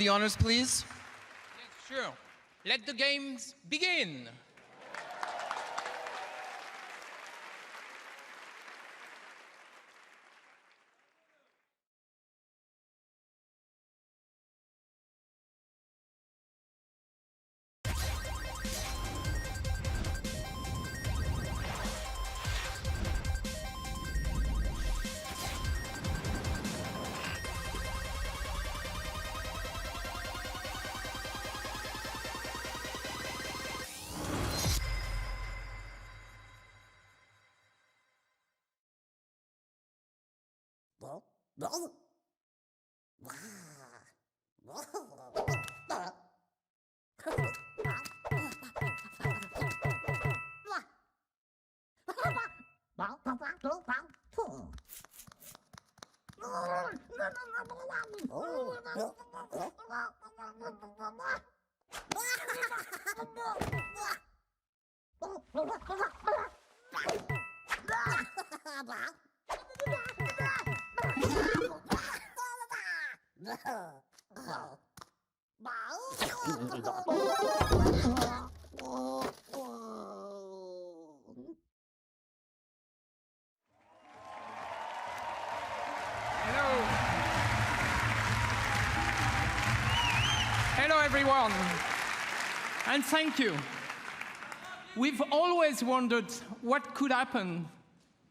The honors, please. Yes, sure. Let the games begin. Hello, everyone, and thank you. We've always wondered what could happen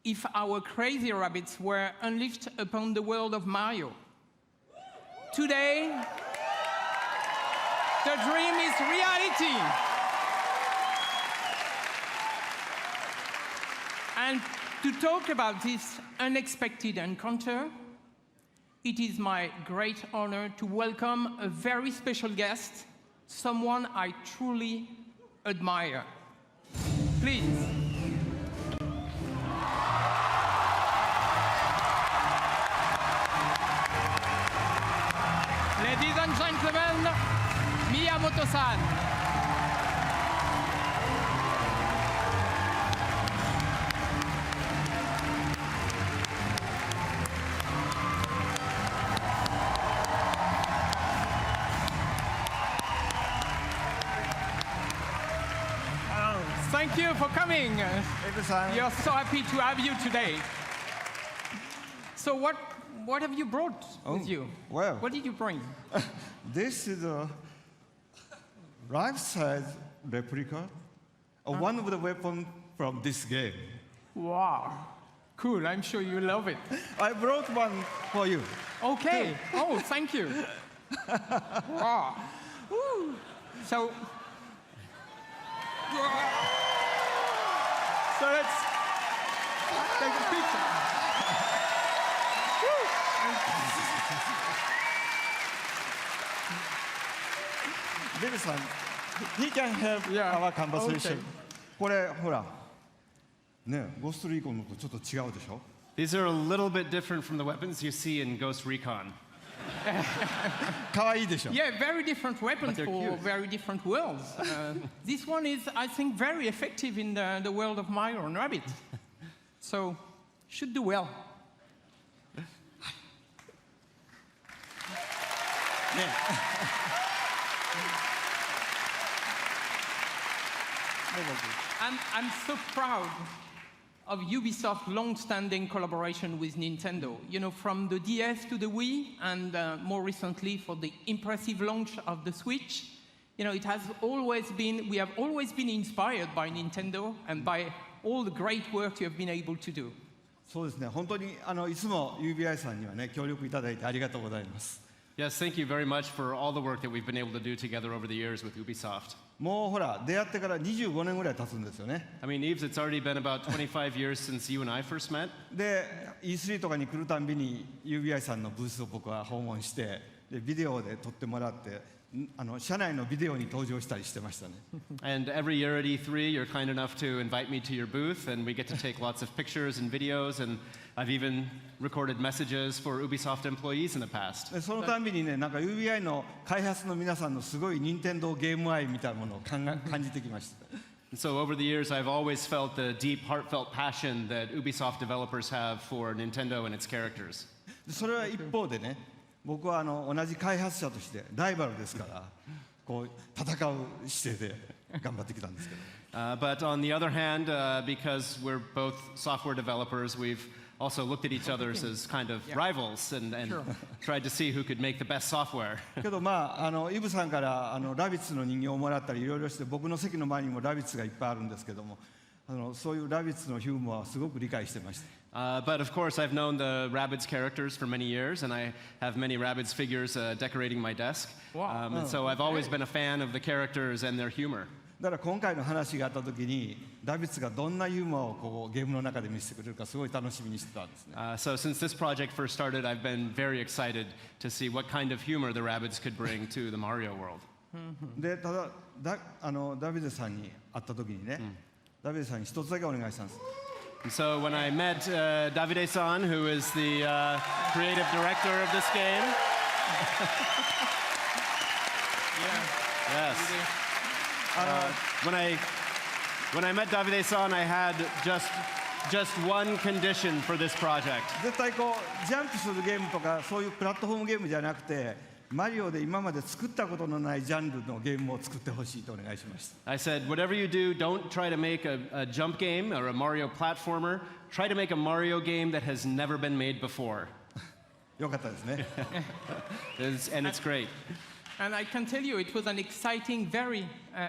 if our crazy rabbits were unleashed upon the world of Mario. Today, the dream is reality. And to talk about this unexpected encounter, it is my great honor to welcome a very special guest, someone I truly admire. Please. Ladies and gentlemen, Miyamoto-san. Thank you for coming. You're so happy to have you today. So what have you brought with you? Well, what did you bring? This is a life-size replica of one of the weapons from this game. Wow. Cool. I'm sure you love it. I brought one for you. Okay. Oh, thank you. Wow. Woo. So let's take a picture. Bill-san, he can help our conversation. これほら、ね、ゴーストリーコンのとちょっと違うでしょ? These are a little bit different from the weapons you see in Ghost Recon. 可愛いでしょ? Yeah, very different weapons for very different worlds. This one is, I think, very effective in the world of Mario and Rabbids. So, should do well. I'm so proud of Ubisoft's long-standing collaboration with Nintendo. You know, from the DS to the Wii, and more recently for the impressive launch of the Switch. You know, it has always been, we have always been inspired by Nintendo and by all the great work you have been able to do. そうですね、本当にいつも UBI さんにはね、協力いただいてありがとうございます。Yes, thank you very much for all the work that we've been able to do together over the years with Ubisoft. もうほら、出会ってから25年ぐらい経つんですよね。I mean, Yves, it's already been about 25 years since you and I first met. で、E3 とかに来るたんびに UBI さんのブースを僕は訪問して、でビデオで撮ってもらって、社内のビデオに登場したりしてましたね。And every year at E3, you're kind enough to invite me to your booth, and we get to take lots of pictures and videos, and I've even recorded messages for Ubisoft employees in the past. でそのたんびにね、なんか UBI の開発の皆さんのすごい任天堂ゲーム愛みたいなものを感じてきました。So over the years, I've always felt the deep, heartfelt passion that Ubisoft developers have for Nintendo and its characters. それは一方でね、僕は同じ開発者としてライバルですからこう戦う姿勢で頑張ってきたんですけど。But on the other hand, because we're both software developers, we've also looked at each other as kind of rivals and tried to see who could make the best software. けどイブさんからラビッツの人形をもらったりいろいろして僕の席の前にもラビッツがいっぱいあるんですけどもそういうラビッツのヒューモアはすごく理解してました。But of course, I've known the Rabbids characters for many years, and I have many Rabbids figures decorating my desk. And so I've always been a fan of the characters and their humor. だから今回の話があった時にラビッツがどんなユーモアをこうゲームの中で見せてくれるかすごい楽しみにしてたんですね。So since this project first started, I've been very excited to see what kind of humor the Rabbids could bring to the Mario world. でただダビデさんに会った時にね、ダビデさんに一つだけお願いしたんです。And so when I met Davide-san, who is the creative director of this game, yes. When I met Davide-san, I had just one condition for this project. 絶対こうジャンプするゲームとかそういうプラットフォームゲームじゃなくてマリオで今まで作ったことのないジャンルのゲームを作ってほしいとお願いしました。I said, whatever you do, don't try to make a jump game or a Mario platformer. Try to make a Mario game that has never been made before. よかったですね。And it's great. And I can tell you it was an exciting, very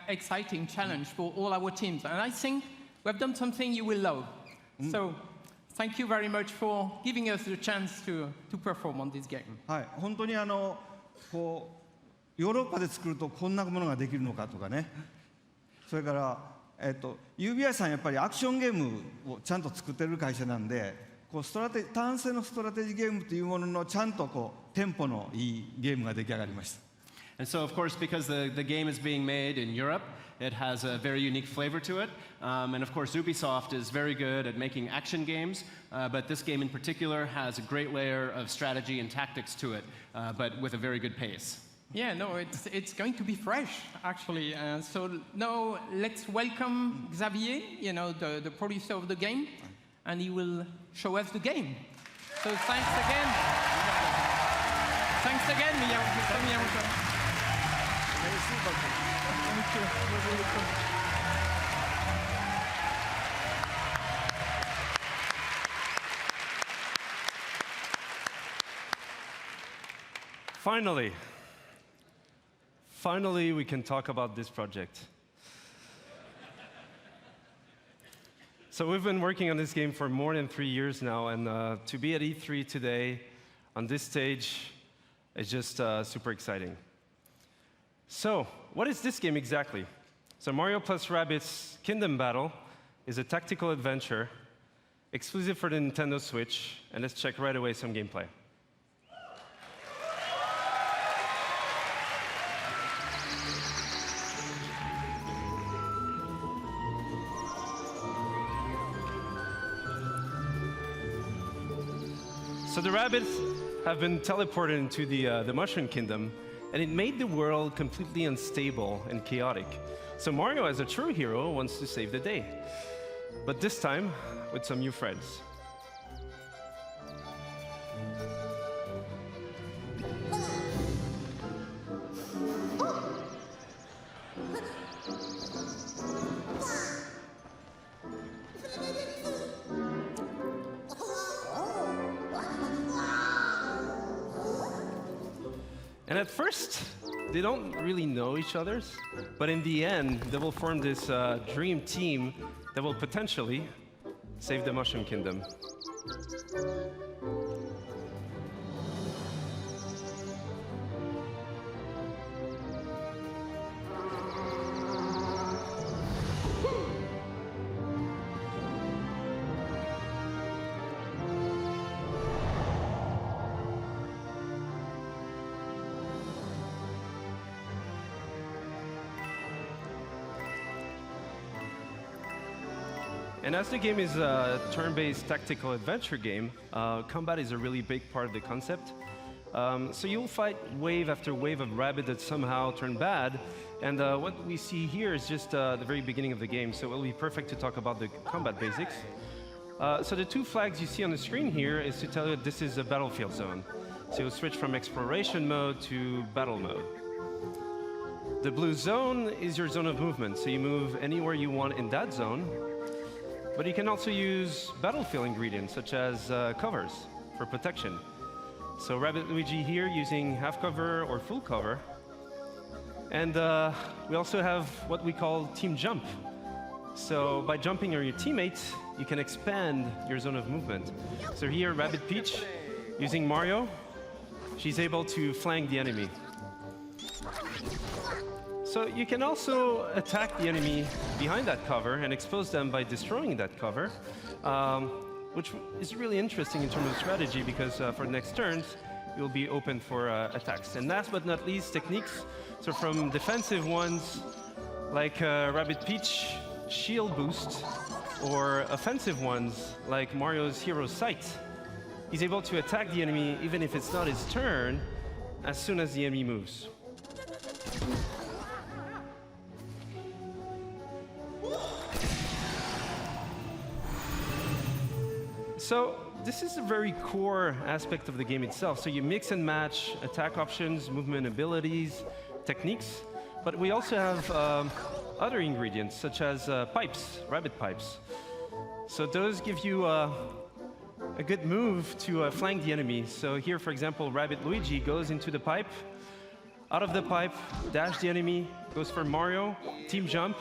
exciting challenge for all our teams. And I think we've done something you will love. So thank you very much for giving us the chance to perform on this game. はい、本当にこうヨーロッパで作るとこんなものができるのかとかね。それからUBI さんやっぱりアクションゲームをちゃんと作ってる会社なんで、こう単性のストラテジーゲームというもののちゃんとこうテンポのいいゲームが出来上がりました。And so, of course, because the game is being made in Europe, it has a very unique flavor to it. And of course, Ubisoft is very good at making action games, but this game in particular has a great layer of strategy and tactics to it, but with a very good pace. Yeah, no, it's going to be fresh, actually. So now let's welcome Xavier, the producer of the game, and he will show us the game. So thanks again. Thanks again, Miyamoto. Finally, we can talk about this project. So we've been working on this game for more than 3 years now, and to be at E3 today on this stage is just super exciting. So, what is this game exactly? So Mario plus Rabbids Kingdom Battle is a tactical adventure exclusive for the Nintendo Switch, and let's check right away some gameplay. So the Rabbids have been teleported into the Mushroom Kingdom, and it made the world completely unstable and chaotic. So Mario, as a true hero, wants to save the day. But this time, with some new friends. And at first, they don't really know each other, but in the end, they will form this dream team that will potentially save the Mushroom Kingdom. And as the game is a turn-based tactical adventure game, combat is a really big part of the concept. So you'll fight wave after wave of Rabbids that somehow turn bad, and what we see here is just the very beginning of the game, so it will be perfect to talk about the combat basics. So the two flags you see on the screen here is to tell you that this is a battlefield zone. So you'll switch from exploration mode to battle mode. The blue zone is your zone of movement, so you move anywhere you want in that zone. But you can also use battlefield ingredients, such as covers for protection. So Rabbid Luigi here using half cover or full cover. And we also have what we call team jump. So by jumping on your teammates, you can expand your zone of movement. So here, Rabbid Peach, using Mario, she's able to flank the enemy. So you can also attack the enemy behind that cover and expose them by destroying that cover, which is really interesting in terms of strategy because for next turns, you'll be open for attacks. And last but not least, techniques. So from defensive ones, like Rabbid Peach shield boost, or offensive ones, like Mario's Hero Sight. He's able to attack the enemy even if it's not his turn, as soon as the enemy moves. So this is a very core aspect of the game itself. So you mix and match attack options, movement abilities, techniques, but we also have other ingredients such as pipes, rabbit pipes. So those give you a good move to flank the enemy. So here, for example, Rabbid Luigi goes into the pipe, out of the pipe, dash the enemy, goes for Mario, team jump,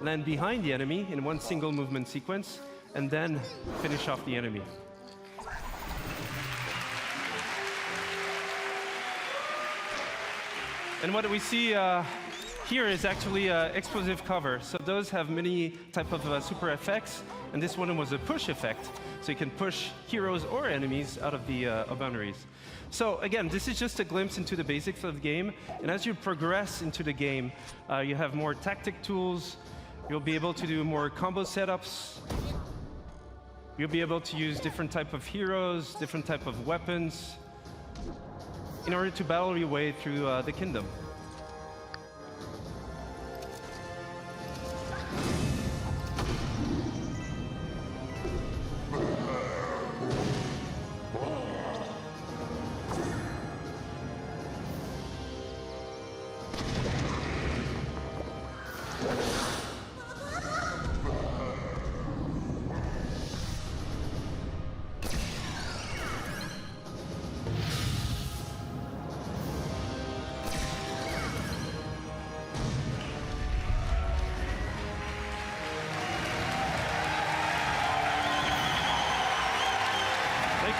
land behind the enemy in one single movement sequence, and then finish off the enemy. And what we see here is actually explosive cover. So those have many type of super effects, and this one was a push effect. So you can push heroes or enemies out of the boundaries. So again, this is just a glimpse into the basics of the game. And as you progress into the game, you have more tactic tools. You'll be able to do more combo setups. You'll be able to use different type of heroes, different type of weapons, in order to battle your way through the kingdom.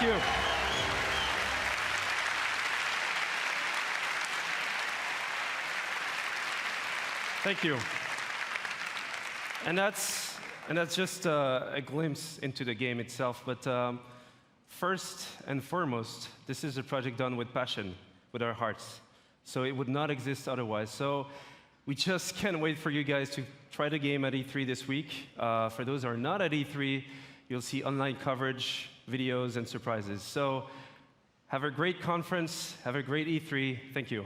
Thank you. Thank you. And that's just a glimpse into the game itself. But first and foremost, this is a project done with passion, with our hearts. So it would not exist otherwise. So we just can't wait for you guys to try the game at E3 this week. For those who are not at E3, you'll see online coverage, videos, and surprises. So have a great conference, have a great E3. Thank you.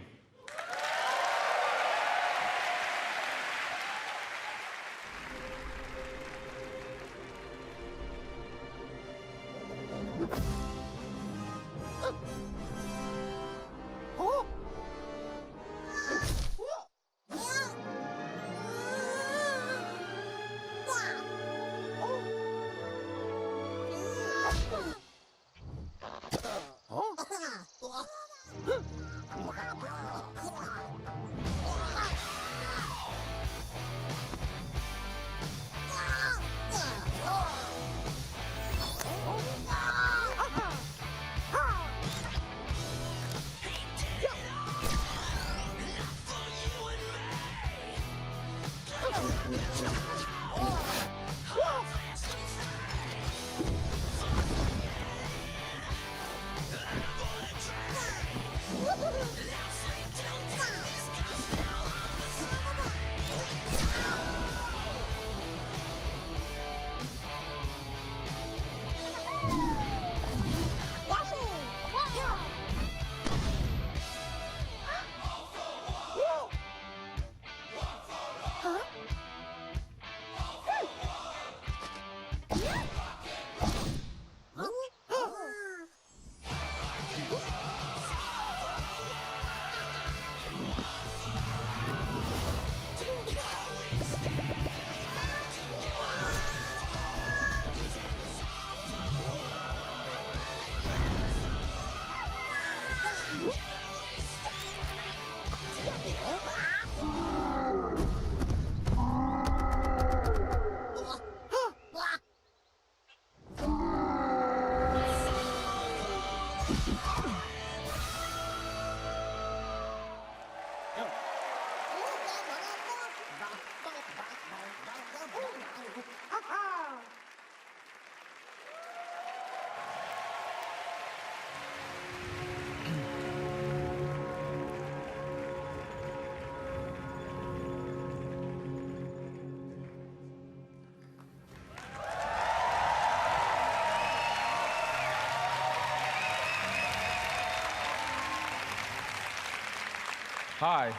Hi,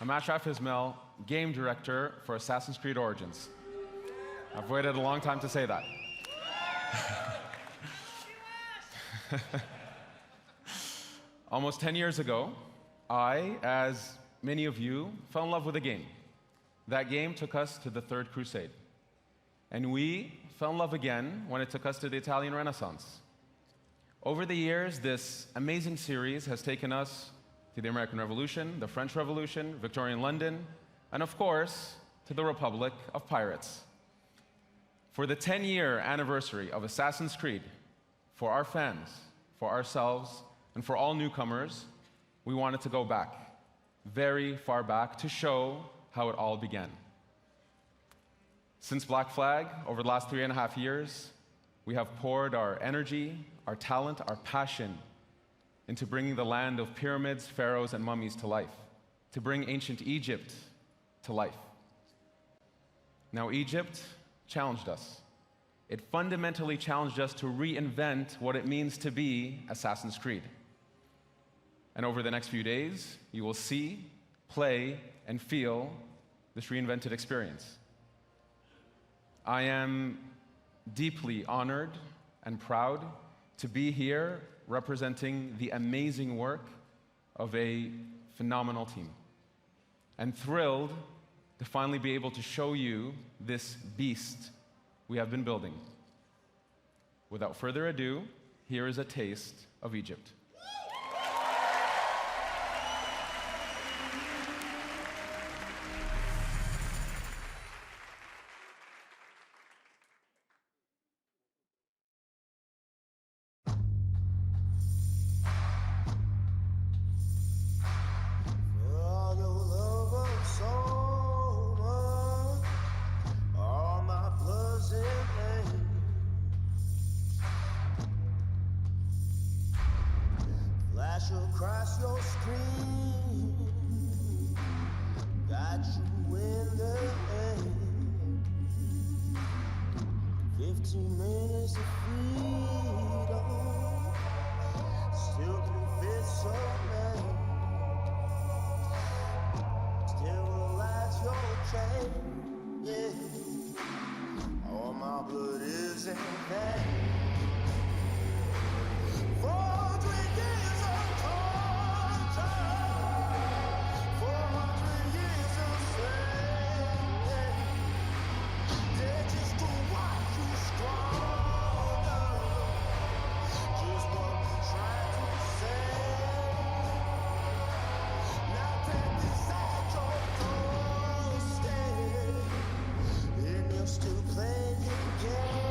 I'm Ashraf Ismail, Game Director for Assassin's Creed Origins. I've waited a long time to say that. Almost 10 years ago, I, as many of you, fell in love with a game. That game took us to the Third Crusade. And we fell in love again when it took us to the Italian Renaissance. Over the years, this amazing series has taken us to the American Revolution, the French Revolution, Victorian London, and of course, to the Republic of Pirates. For the 10-year anniversary of Assassin's Creed, for our fans, for ourselves, and for all newcomers, we wanted to go back, very far back, to show how it all began. Since Black Flag, over the last 3.5 years, we have poured our energy, our talent, our passion into bringing the land of pyramids, pharaohs, and mummies to life, to bring ancient Egypt to life. Now, Egypt challenged us. It fundamentally challenged us to reinvent what it means to be Assassin's Creed. And over the next few days, you will see, play, and feel this reinvented experience. I am deeply honored and proud to be here representing the amazing work of a phenomenal team, and thrilled to finally be able to show you this beast we have been building. Without further ado, here is a taste of Egypt. Across your screen, got you in the air. 15 minutes of freedom, still can fit so many. Still relax your chain, yeah. All my blood is in vain. For 3 years of torture, 400 years of slave. They're just to watch you stronger. Just what we're trying to say. Now take this at your doorstep, and you're still playing your game.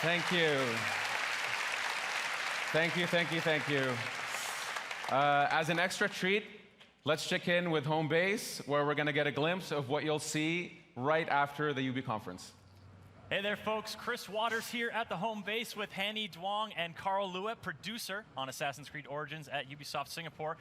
Thank you. Thank you, thank you, thank you. As an extra treat, let's check in with home base, where we're going to get a glimpse of what you'll see right after the UB conference. Hey there, folks. Chris Waters here at the home base with Hanny Duong and Carl Luet, producer on Assassin's Creed Origins at Ubisoft Singapore.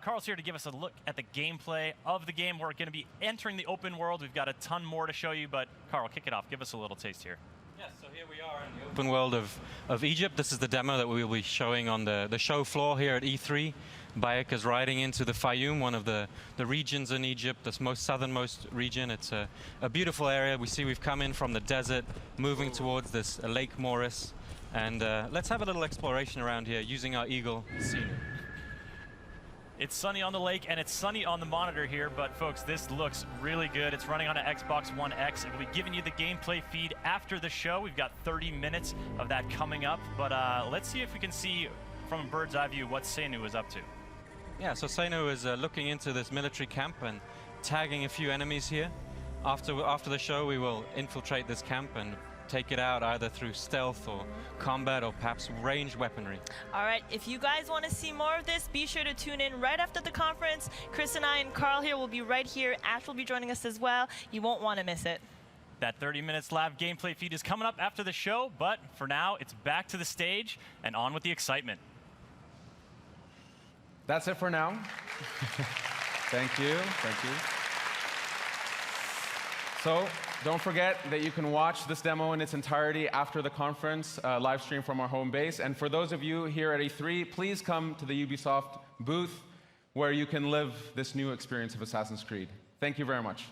Carl's here to give us a look at the gameplay of the game. We're going to be entering the open world. We've got a ton more to show you, but Carl, kick it off. Give us a little taste here. Yes, so here we are in the open world of Egypt. This is the demo that we will be showing on the show floor here at E3. Bayek is riding into the Fayum, one of the regions in Egypt, the most southernmost region. It's a beautiful area. We see we've come in from the desert, moving towards this Lake Moris. And let's have a little exploration around here using our Eagle scenery. It's sunny on the lake and it's sunny on the monitor here, but folks, this looks really good. It's running on an Xbox One X, and we'll be giving you the gameplay feed after the show. We've got 30 minutes of that coming up, but let's see if we can see from a bird's eye view what Seinu is up to. Yeah, so Seinu is looking into this military camp and tagging a few enemies here. After the show, we will infiltrate this camp and take it out either through stealth or combat or perhaps ranged weaponry. All right, if you guys want to see more of this, be sure to tune in right after the conference. Chris and I and Carl here will be right here. Ash will be joining us as well. You won't want to miss it. That 30 minutes live gameplay feed is coming up after the show, but for now, it's back to the stage and on with the excitement. That's it for now. Thank you. Thank you. So don't forget that you can watch this demo in its entirety after the conference, live stream from our home base. And for those of you here at E3, please come to the Ubisoft booth where you can live this new experience of Assassin's Creed. Thank you very much.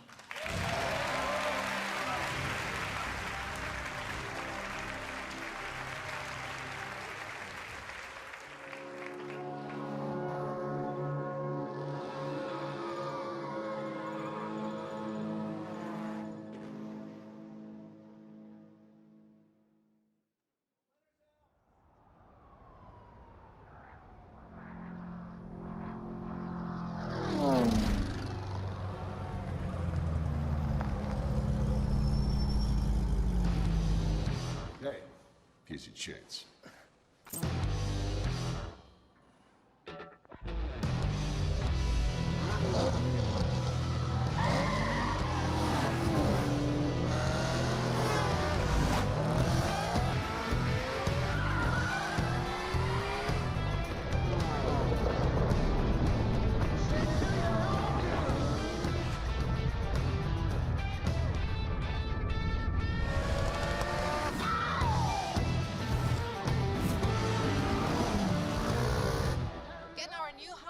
Hey, here's your chance.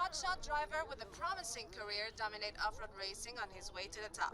hotshot driver with a promising career dominate off-road racing on his way to the top.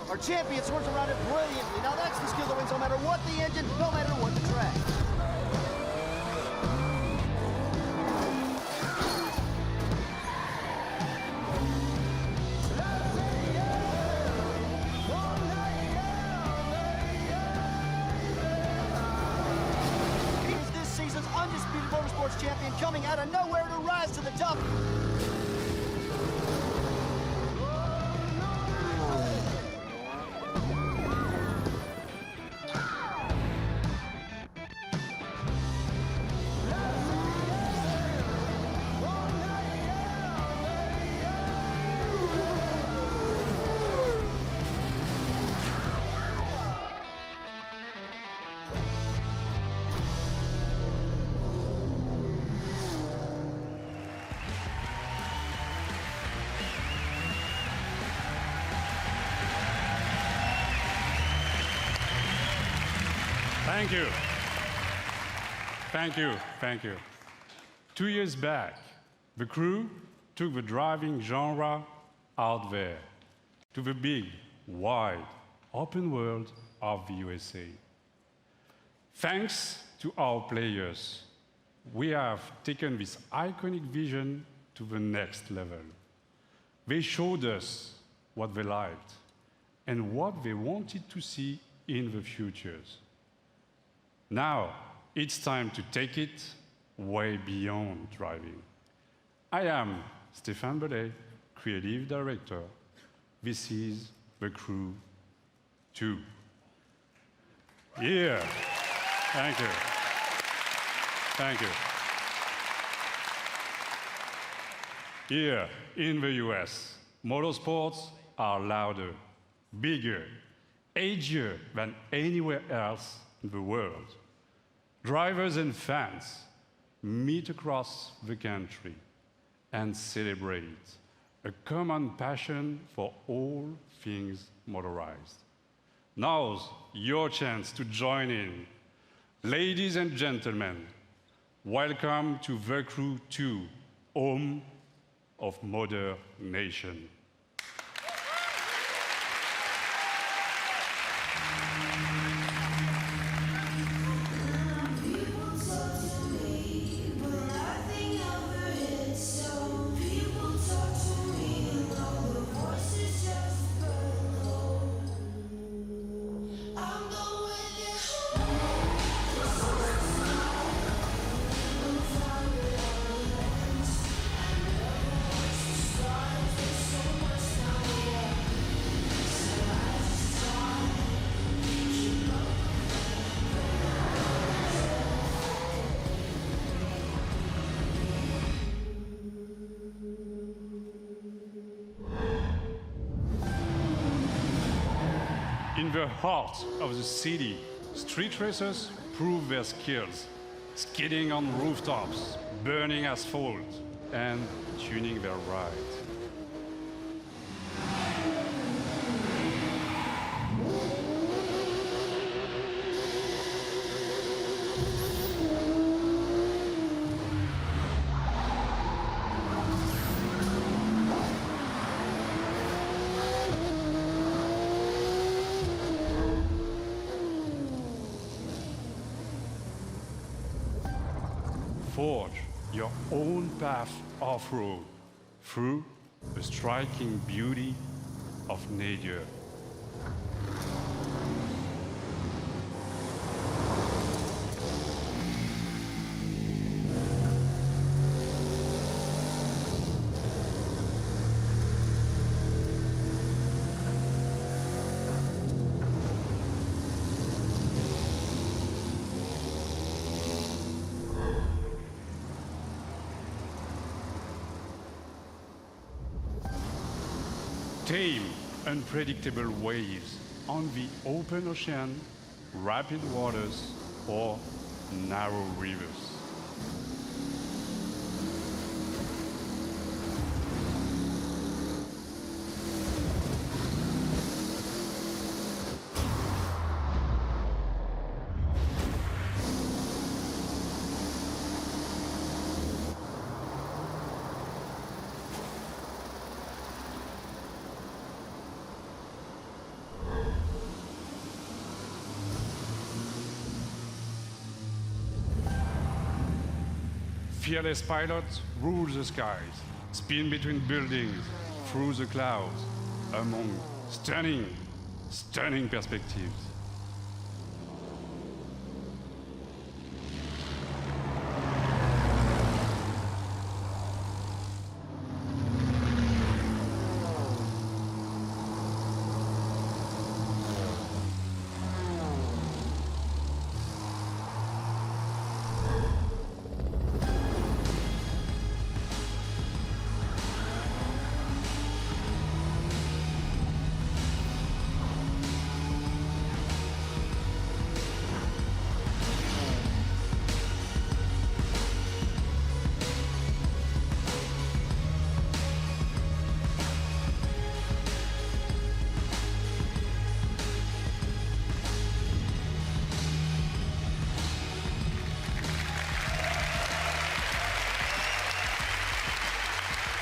Our champion swerves around it brilliantly. Now that's the skill that wins no matter what the engine, no matter what the track. He's this season's undisputed motorsports champion, coming out of nowhere to rise to the top. Thank you. Thank you. Thank you. 2 years back, the crew took the driving genre out there to the big, wide, open world of the USA. Thanks to our players, we have taken this iconic vision to the next level. They showed us what they liked and what they wanted to see in the futures. Now, it's time to take it way beyond driving. I am Stéphane Bellet, Creative Director. This is The Crew 2. Yeah, thank you. Thank you. Here in the US, motorsports are louder, bigger, edgier than anywhere else in the world. Drivers and fans meet across the country and celebrate a common passion for all things motorized. Now's your chance to join in. Ladies and gentlemen, welcome to The Crew 2, home of Motor Nation. In the heart of the city, street racers prove their skills, skidding on rooftops, burning asphalt, and tuning their ride. Forge your own path off-road through the striking beauty of nature. Tame, unpredictable waves on the open ocean, rapid waters, or narrow rivers. Fearless pilots rule the skies, spin between buildings, through the clouds, among stunning perspectives.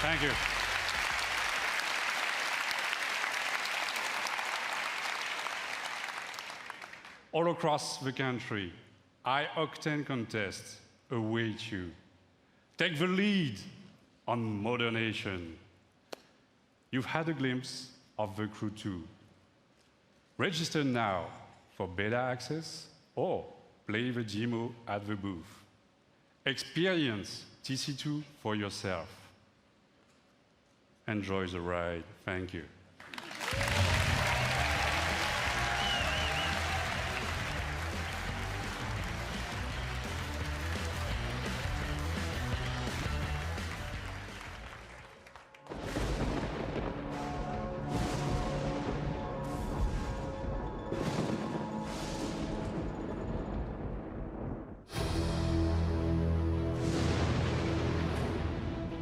Thank you. All across the country, high-octane contests await you. Take the lead on modernation. You've had a glimpse of the Crew 2. Register now for beta access or play the demo at the booth. Experience TC2 for yourself. Enjoy the ride. Thank you.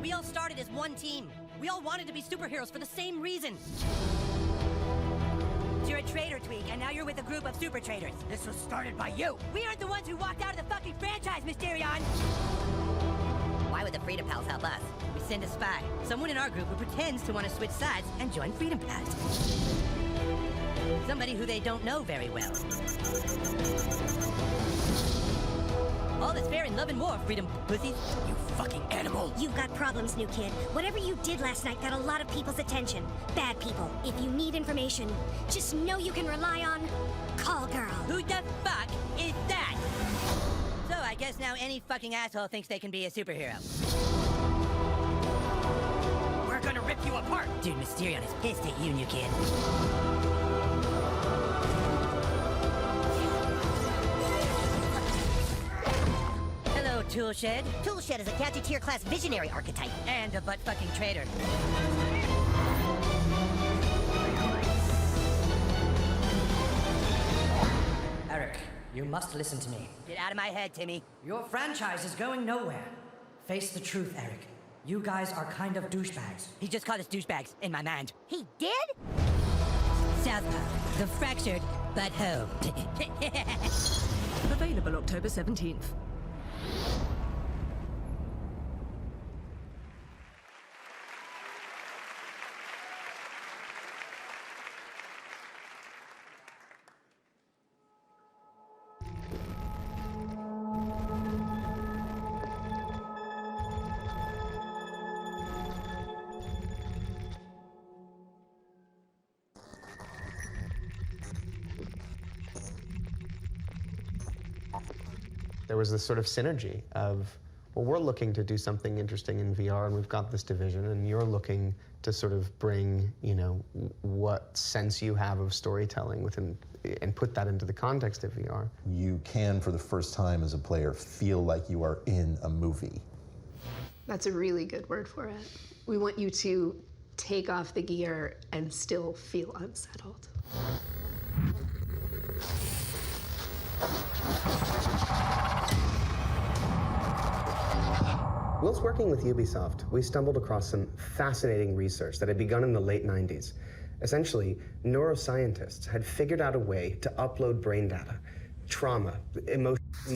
We all started as one team. We all wanted to be superheroes for the same reason. You're a traitor, Tweak, and now you're with a group of super traitors. This was started by you. We aren't the ones who walked out of the fucking franchise, Mysterion! Why would the Freedom Pals help us? We send a spy, someone in our group who pretends to want to switch sides and join Freedom Pals. Somebody who they don't know very well. All that's fair in love and war, Freedom Pussies. You fucking animal. You've got problems, new kid. Whatever you did last night got a lot of people's attention. Bad people. If you need information, just know you can rely on Call Girl. Who the fuck is that? So I guess now any fucking asshole thinks they can be a superhero. We're gonna rip you apart. Dude, Mysterion is pissed at you, new kid. Toolshed. Toolshed is a catchy tier class visionary archetype. And a butt-fucking traitor. You must listen to me. Get out of my head, Timmy. Your franchise is going nowhere. Face the truth, Eric. You guys are kind of douchebags. He just called us douchebags, in my mind. He did? Southpaw, the fractured but home. Available October 17th. There was this sort of synergy of, well, we're looking to do something interesting in VR, and we've got this division, and you're looking to sort of bring, you know, what sense you have of storytelling within, and put that into the context of VR. You can, for the first time as a player, feel like you are in a movie. That's a really good word for it. We want you to take off the gear and still feel unsettled. Whilst working with Ubisoft, we stumbled across some fascinating research that had begun in the late 90s. Essentially, neuroscientists had figured out a way to upload brain data, trauma,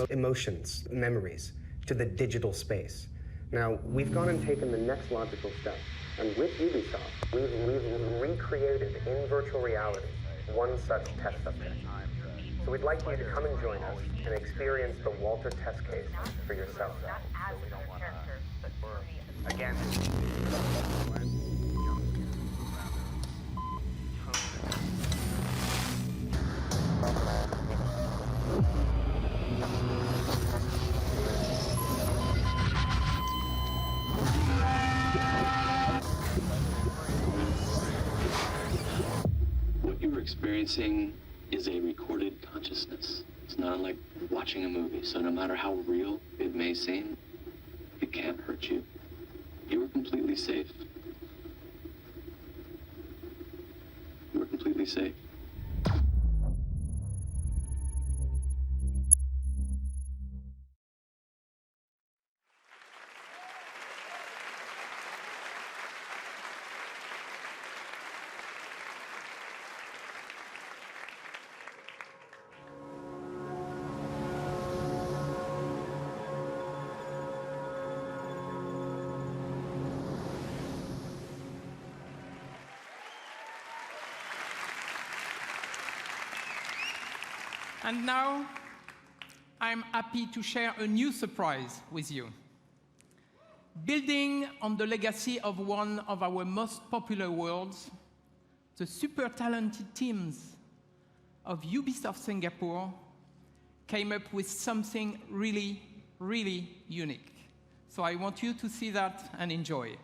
emotions, memories, to the digital space. Now, we've gone and taken the next logical step, and with Ubisoft, we've recreated in virtual reality one such test subject. So we'd like you to come and join us and experience the Walter test case for yourself. Again. What you're experiencing is a recorded consciousness. It's not unlike watching a movie, so no matter how real it may seem, it can't hurt you. You are completely safe. You are completely safe. And now, I'm happy to share a new surprise with you. Building on the legacy of one of our most popular worlds, the super talented teams of Ubisoft Singapore came up with something really, really unique. So I want you to see that and enjoy.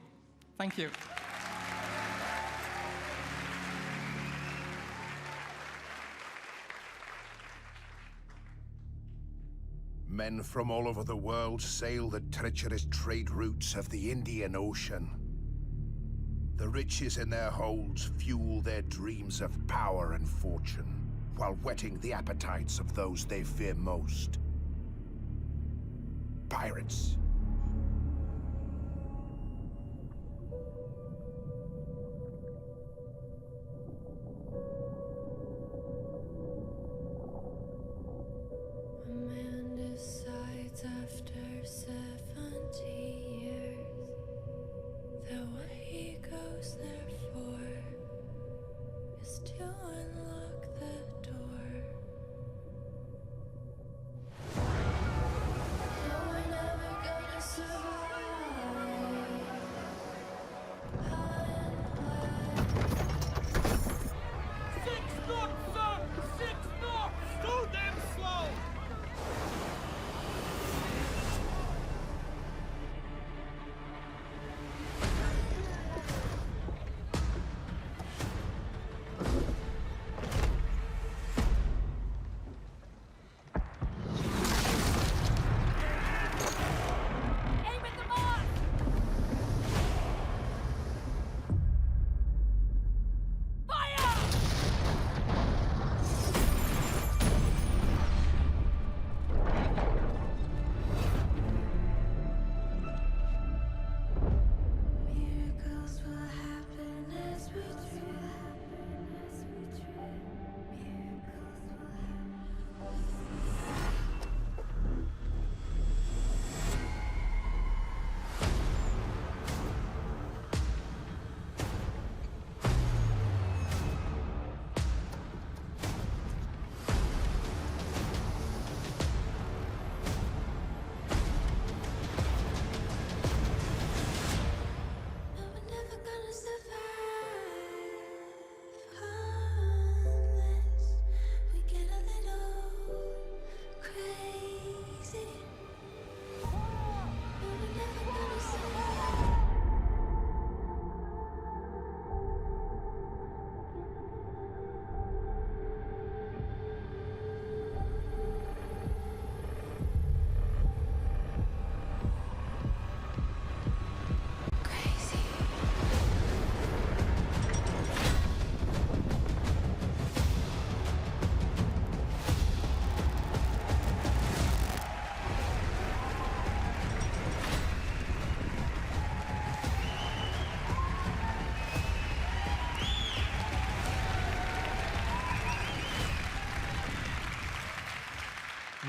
Thank you. Men from all over the world sail the treacherous trade routes of the Indian Ocean. The riches in their holds fuel their dreams of power and fortune, while whetting the appetites of those they fear most. Pirates. After 70 years, that what he goes there for is to unlock the door. No, we're never gonna survive. Six knots, sir! 6 knots! Too damn slow!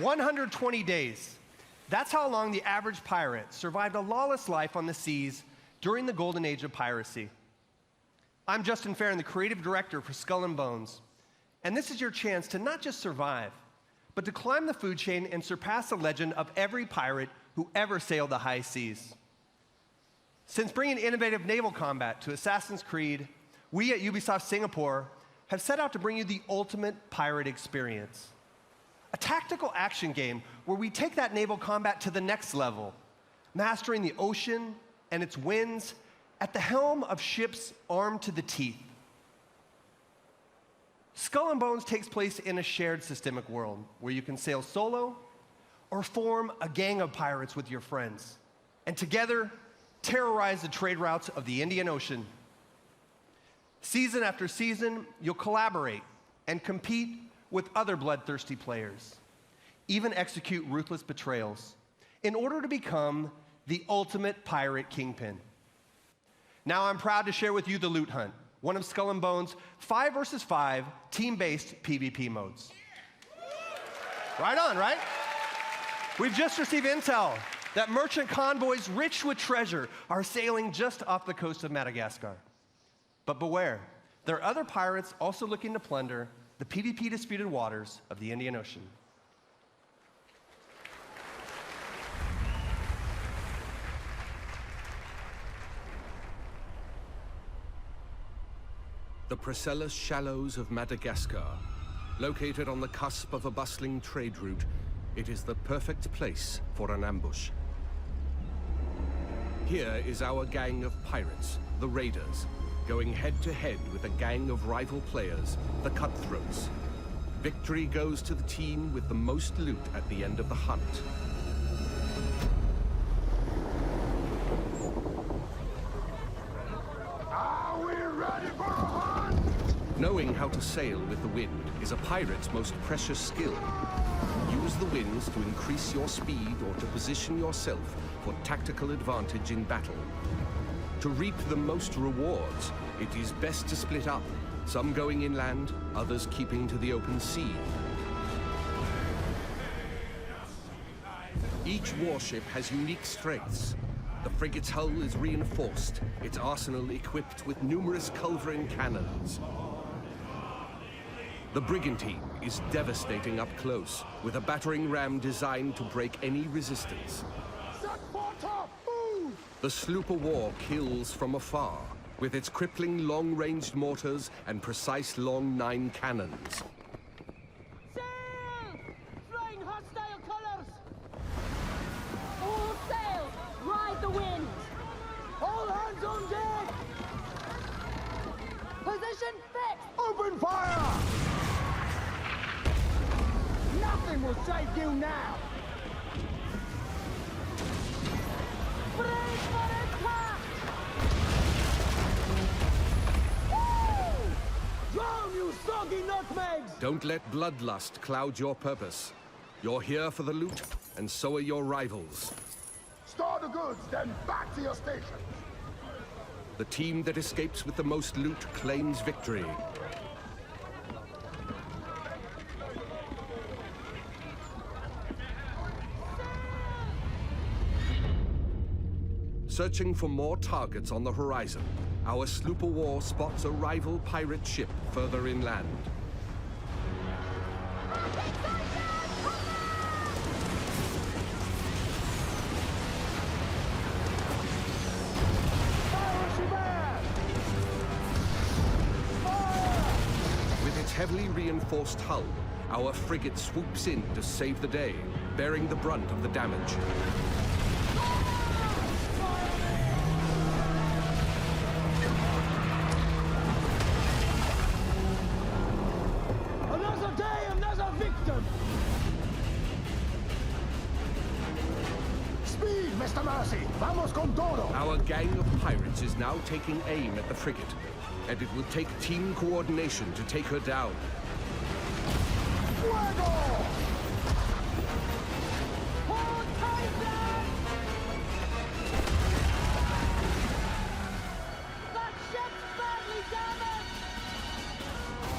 120 days. That's how long the average pirate survived a lawless life on the seas during the golden age of piracy. I'm Justin Farron, the creative director for Skull and Bones, and this is your chance to not just survive, but to climb the food chain and surpass the legend of every pirate who ever sailed the high seas. Since bringing innovative naval combat to Assassin's Creed, we at Ubisoft Singapore have set out to bring you the ultimate pirate experience. A tactical action game where we take that naval combat to the next level, mastering the ocean and its winds at the helm of ships armed to the teeth. Skull and Bones takes place in a shared systemic world where you can sail solo or form a gang of pirates with your friends, and together terrorize the trade routes of the Indian Ocean. Season after season, you'll collaborate and compete with other bloodthirsty players, even execute ruthless betrayals in order to become the ultimate pirate kingpin. Now I'm proud to share with you the Loot Hunt, one of Skull and Bones' 5 versus 5 team-based PvP modes. Right on, right? We've just received intel that merchant convoys rich with treasure are sailing just off the coast of Madagascar. But beware, there are other pirates also looking to plunder the PvP-disputed waters of the Indian Ocean. The Priscilla Shallows of Madagascar. Located on the cusp of a bustling trade route, it is the perfect place for an ambush. Here is our gang of pirates, the Raiders, going head-to-head with a gang of rival players, the Cutthroats. Victory goes to the team with the most loot at the end of the hunt. Are we ready for a hunt? Knowing how to sail with the wind is a pirate's most precious skill. Use the winds to increase your speed or to position yourself for tactical advantage in battle. To reap the most rewards, it is best to split up, some going inland, others keeping to the open sea. Each warship has unique strengths. The frigate's hull is reinforced, its arsenal equipped with numerous culverin cannons. The brigantine is devastating up close, with a battering ram designed to break any resistance. The sloop of war kills from afar, with its crippling long-ranged mortars and precise long 9 cannons. Sail! Flying hostile colors! All sail! Ride the wind! All hands on deck! Position fixed! Open fire! Nothing will save you now! Brace for attack! Woo! Drown, you soggy nutmegs! Don't let bloodlust cloud your purpose. You're here for the loot, and so are your rivals. Store the goods, then back to your station. The team that escapes with the most loot claims victory. Searching for more targets on the horizon, our sloop of war spots a rival pirate ship further inland. With its heavily reinforced hull, our frigate swoops in to save the day, bearing the brunt of the damage. Another day, another victim! Speed, Mr. Mercy! Vamos con todo! Our gang of pirates is now taking aim at the frigate, and it will take team coordination to take her down. Fuego! Hold tight, lad! That ship's badly damaged!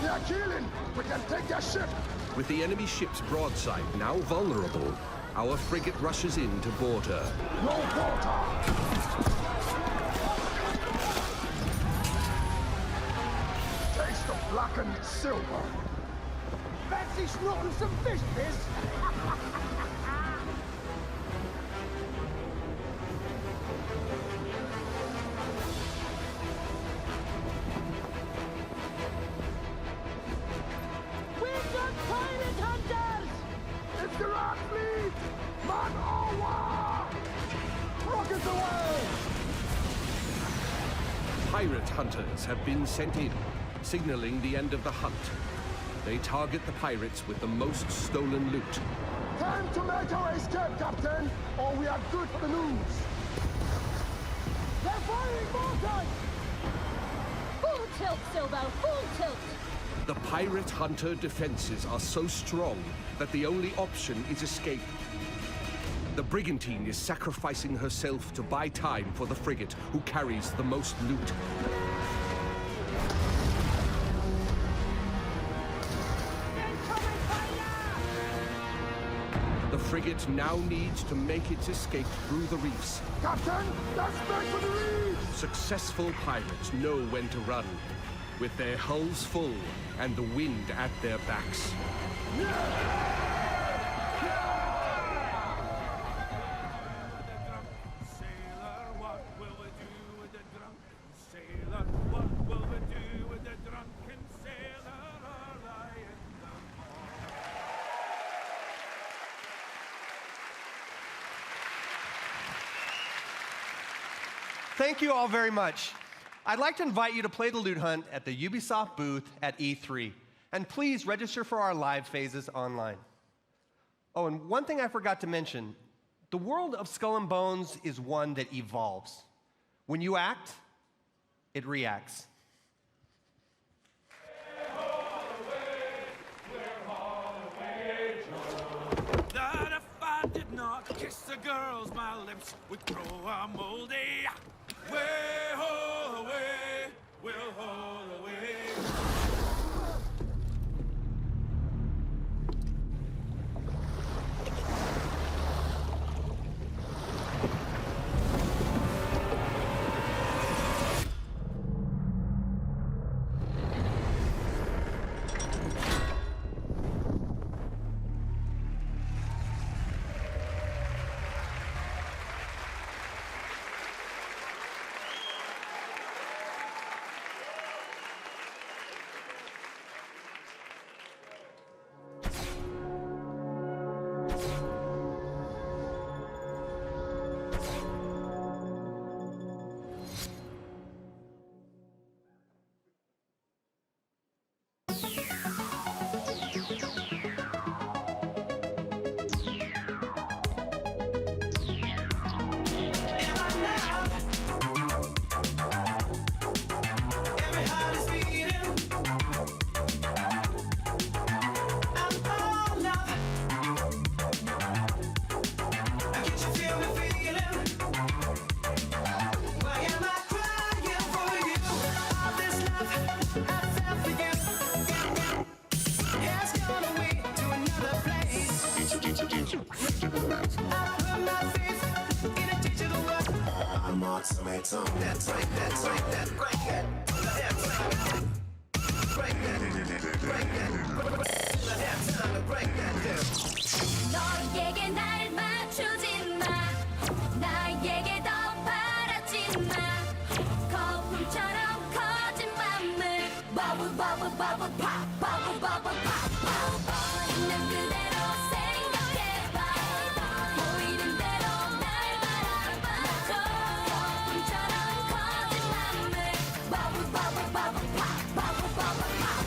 They're killing! We can take their ship! With the enemy ship's broadside now vulnerable, our frigate rushes in to board her. No water! Taste of blackened silver. Fancy snorting some fish piss? We've got pirate hunters! It's the Rat Fleet! Man over! Rockets away! Pirate hunters have been sent in, signaling the end of the hunt. They target the pirates with the most stolen loot. Time to make our escape, Captain, or we are good for the news. They're firing mortars! Full tilt, Silvo, full tilt! The pirate hunter defenses are so strong that the only option is escape. The brigantine is sacrificing herself to buy time for the frigate, who carries the most loot. The frigate now needs to make its escape through the reefs. Captain, let's make for the reefs! Successful pirates know when to run, with their hulls full and the wind at their backs. Thank you all very much. I'd like to invite you to play the loot hunt at the Ubisoft booth at E3. And please register for our live phases online. Oh, and one thing I forgot to mention. The world of Skull and Bones is one that evolves. When you act, it reacts. That if I did not kiss the girls, my lips would grow a moldy. Way ho away, we'll haul away. 너에게 날 맞추지 마. 나에게 더 바라지 마. 거품처럼 커진 맘을 버블 버블 버블 팝 버블 버블 팝 있는 그대로 생각해봐. 보이는 대로 날 바라봐. 거품처럼 커진 맘을 버블 버블 버블 팝 버블 버블 팝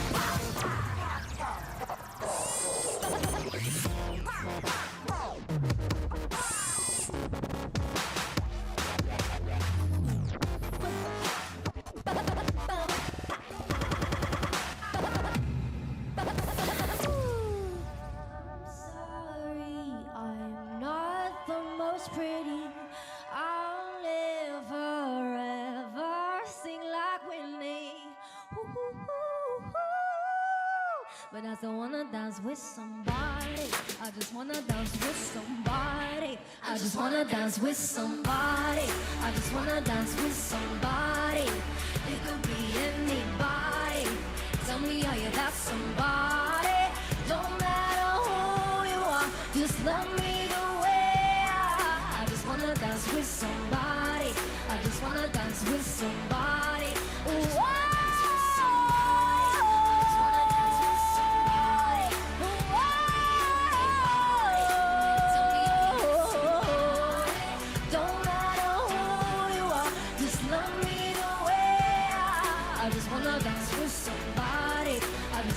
but I still wanna dance with somebody. I just wanna dance with somebody. I just wanna dance with somebody. I just wanna dance with somebody. It could be anybody. Tell me, are you that somebody? Don't matter who you are, just love me the way I just wanna dance with somebody. I just wanna dance with somebody. Ooh,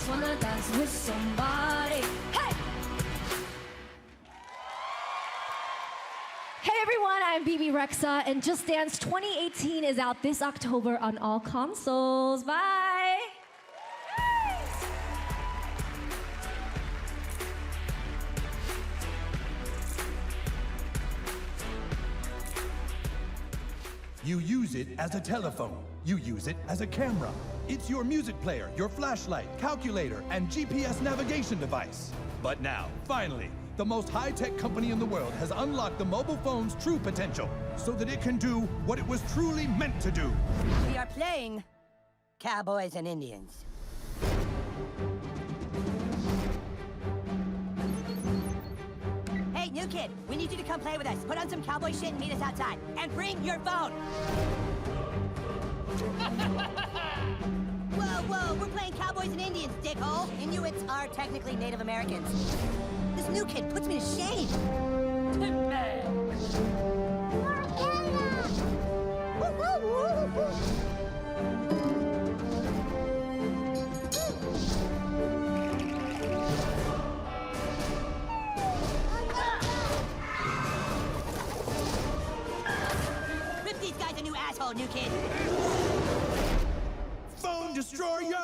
wanna dance with somebody. Hey! Hey everyone, I'm BB Rexa, and Just Dance 2018 is out this October on all consoles. Bye! You use it as a telephone. You use it as a camera. It's your music player, your flashlight, calculator, and GPS navigation device. But now, finally, the most high-tech company in the world has unlocked the mobile phone's true potential so that it can do what it was truly meant to do. We are playing Cowboys and Indians. Hey, new kid, we need you to come play with us. Put on some cowboy shit and meet us outside. And bring your phone! Whoa, we're playing Cowboys and Indians, dickhole. Inuits are technically Native Americans. This new kid puts me to shame. Rip these guys a new asshole, new kid. Phone destroyer!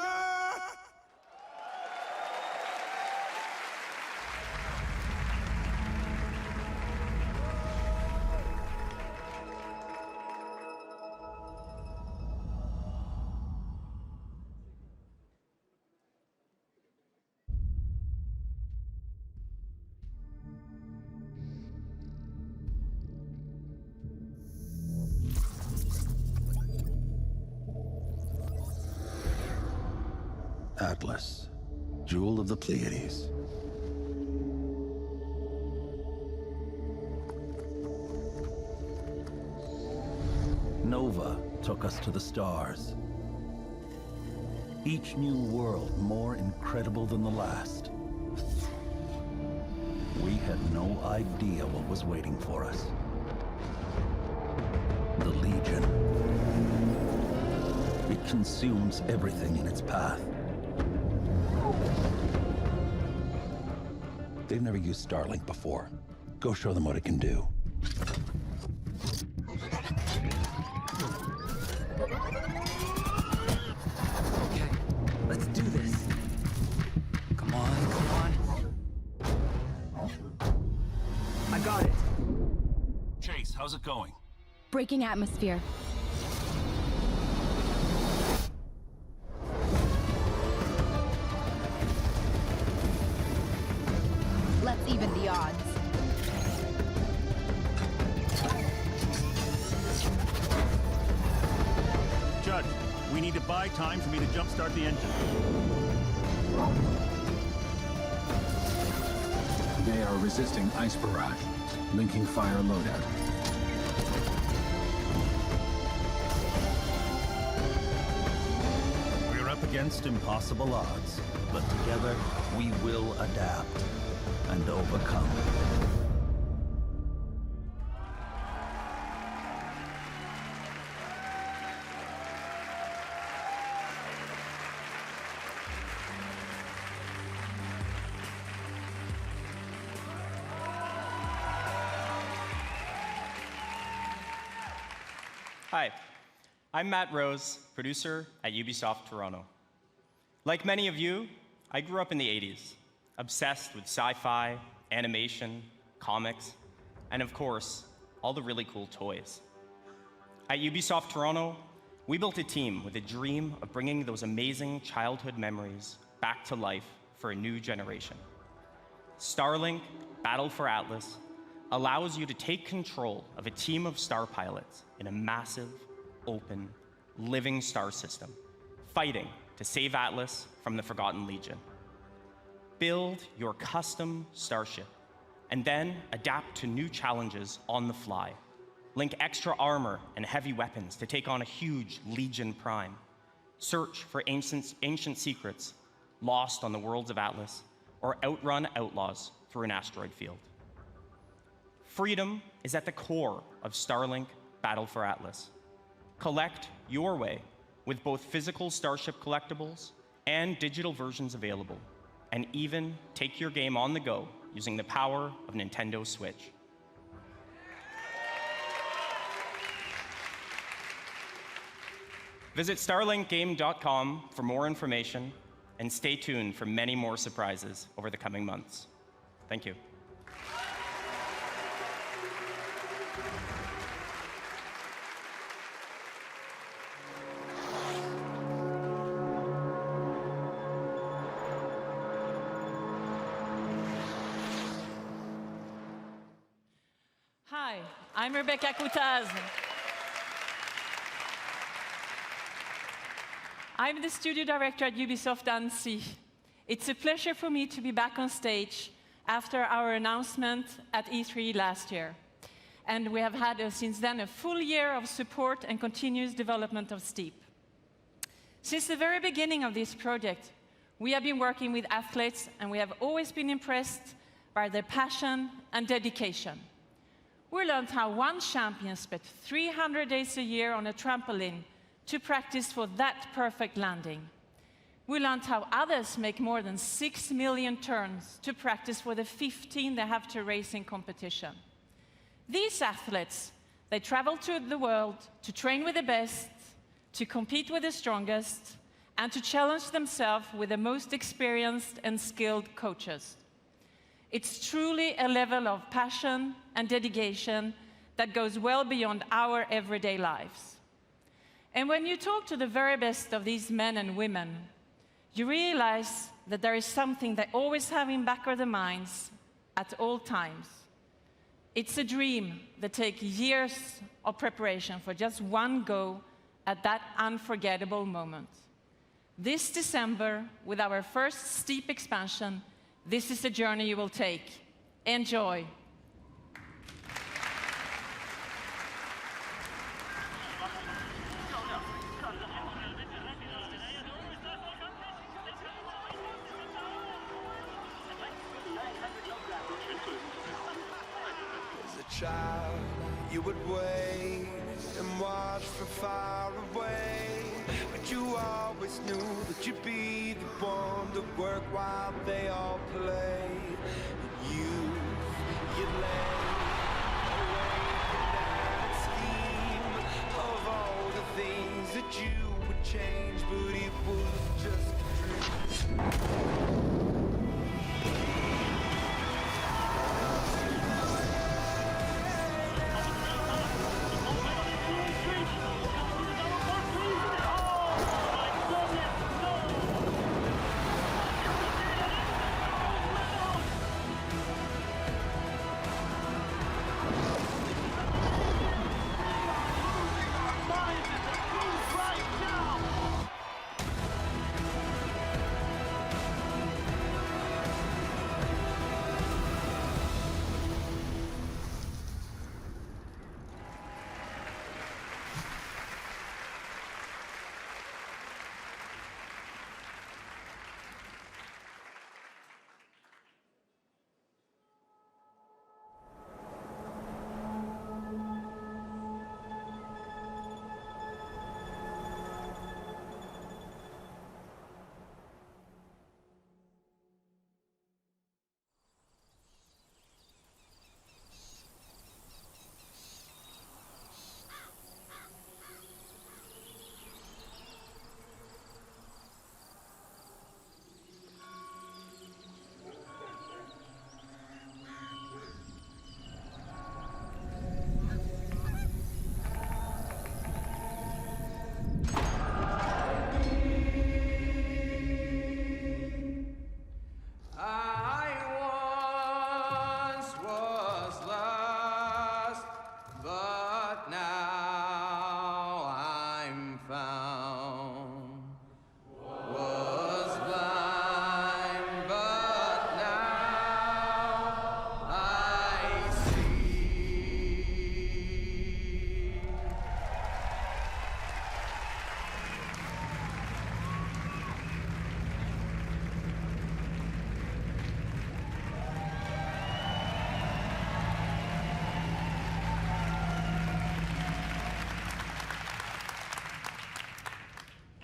Atlas, jewel of the Pleiades. Nova took us to the stars. Each new world more incredible than the last. We had no idea what was waiting for us. The Legion. It consumes everything in its path. They've never used Starlink before. Go show them what it can do. Okay, let's do this. Come on. I got it. Chase, how's it going? Breaking atmosphere. Let's even the odds. Judge, we need to buy time for me to jumpstart the engine. They are resisting ice barrage. Linking fire loadout. We're up against impossible odds, but together We will adapt and overcome. Hi, I'm Matt Rose, producer at Ubisoft Toronto. Like many of you, I grew up in the 80s, obsessed with sci-fi, animation, comics, and of course, all the really cool toys. At Ubisoft Toronto, we built a team with a dream of bringing those amazing childhood memories back to life for a new generation. Starlink Battle for Atlas allows you to take control of a team of star pilots in a massive, open, living star system, fighting to save Atlas from the Forgotten Legion. Build your custom starship, and then adapt to new challenges on the fly. Link extra armor and heavy weapons to take on a huge Legion Prime. Search for ancient secrets lost on the worlds of Atlas, or outrun outlaws through an asteroid field. Freedom is at the core of Starlink Battle for Atlas. Collect your way with both physical Starship collectibles and digital versions available, and even take your game on the go using the power of Nintendo Switch. Visit starlinkgame.com for more information, and stay tuned for many more surprises over the coming months. Thank you. Hi, I'm Rebecca Coutaz. I'm the studio director at Ubisoft Annecy. It's a pleasure for me to be back on stage after our announcement at E3 last year. And we have had, since then, a full year of support and continuous development of Steep. Since the very beginning of this project, we have been working with athletes, and we have always been impressed by their passion and dedication. We learned how one champion spent 300 days a year on a trampoline to practice for that perfect landing. We learned how others make more than 6 million turns to practice for the 15 they have to race in competition. These athletes, they travel to the world to train with the best, to compete with the strongest, and to challenge themselves with the most experienced and skilled coaches. It's truly a level of passion and dedication that goes well beyond our everyday lives. And when you talk to the very best of these men and women, you realize that there is something they always have in back of their minds at all times. It's a dream that takes years of preparation for just one go at that unforgettable moment. This December, with our first Steep expansion, this is the journey you will take. Enjoy. Child, you would wait and watch from far away, but you always knew that you'd be the one to work while they all play. And you'd lay awake at night, scheme of all the things that you would change, but it was just a dream.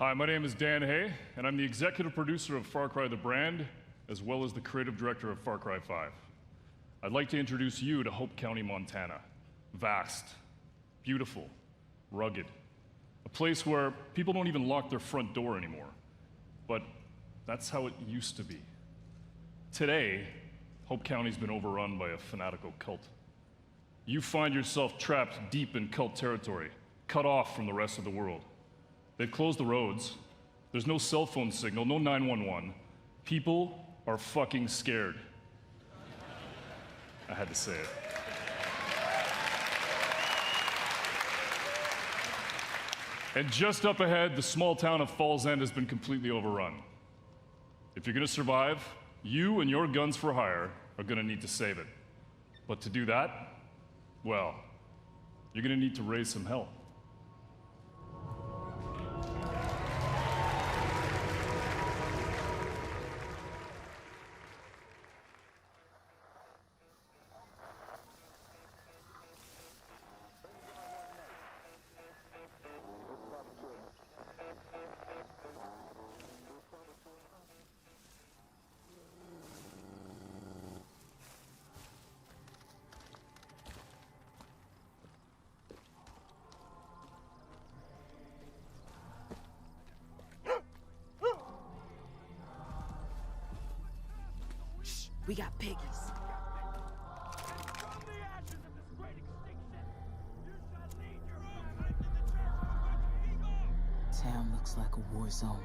Hi, my name is Dan Hay, and I'm the executive producer of Far Cry the brand, as well as the creative director of Far Cry 5. I'd like to introduce you to Hope County, Montana. Vast, beautiful, rugged. A place where people don't even lock their front door anymore. But that's how it used to be. Today, Hope County's been overrun by a fanatical cult. You find yourself trapped deep in cult territory, cut off from the rest of the world. They've closed the roads. There's no cell phone signal, no 911. People are fucking scared. I had to say it. And just up ahead, the small town of Falls End has been completely overrun. If you're gonna survive, you and your guns for hire are gonna need to save it. But to do that, well, you're gonna need to raise some hell. We got piggies. Town looks like a war zone.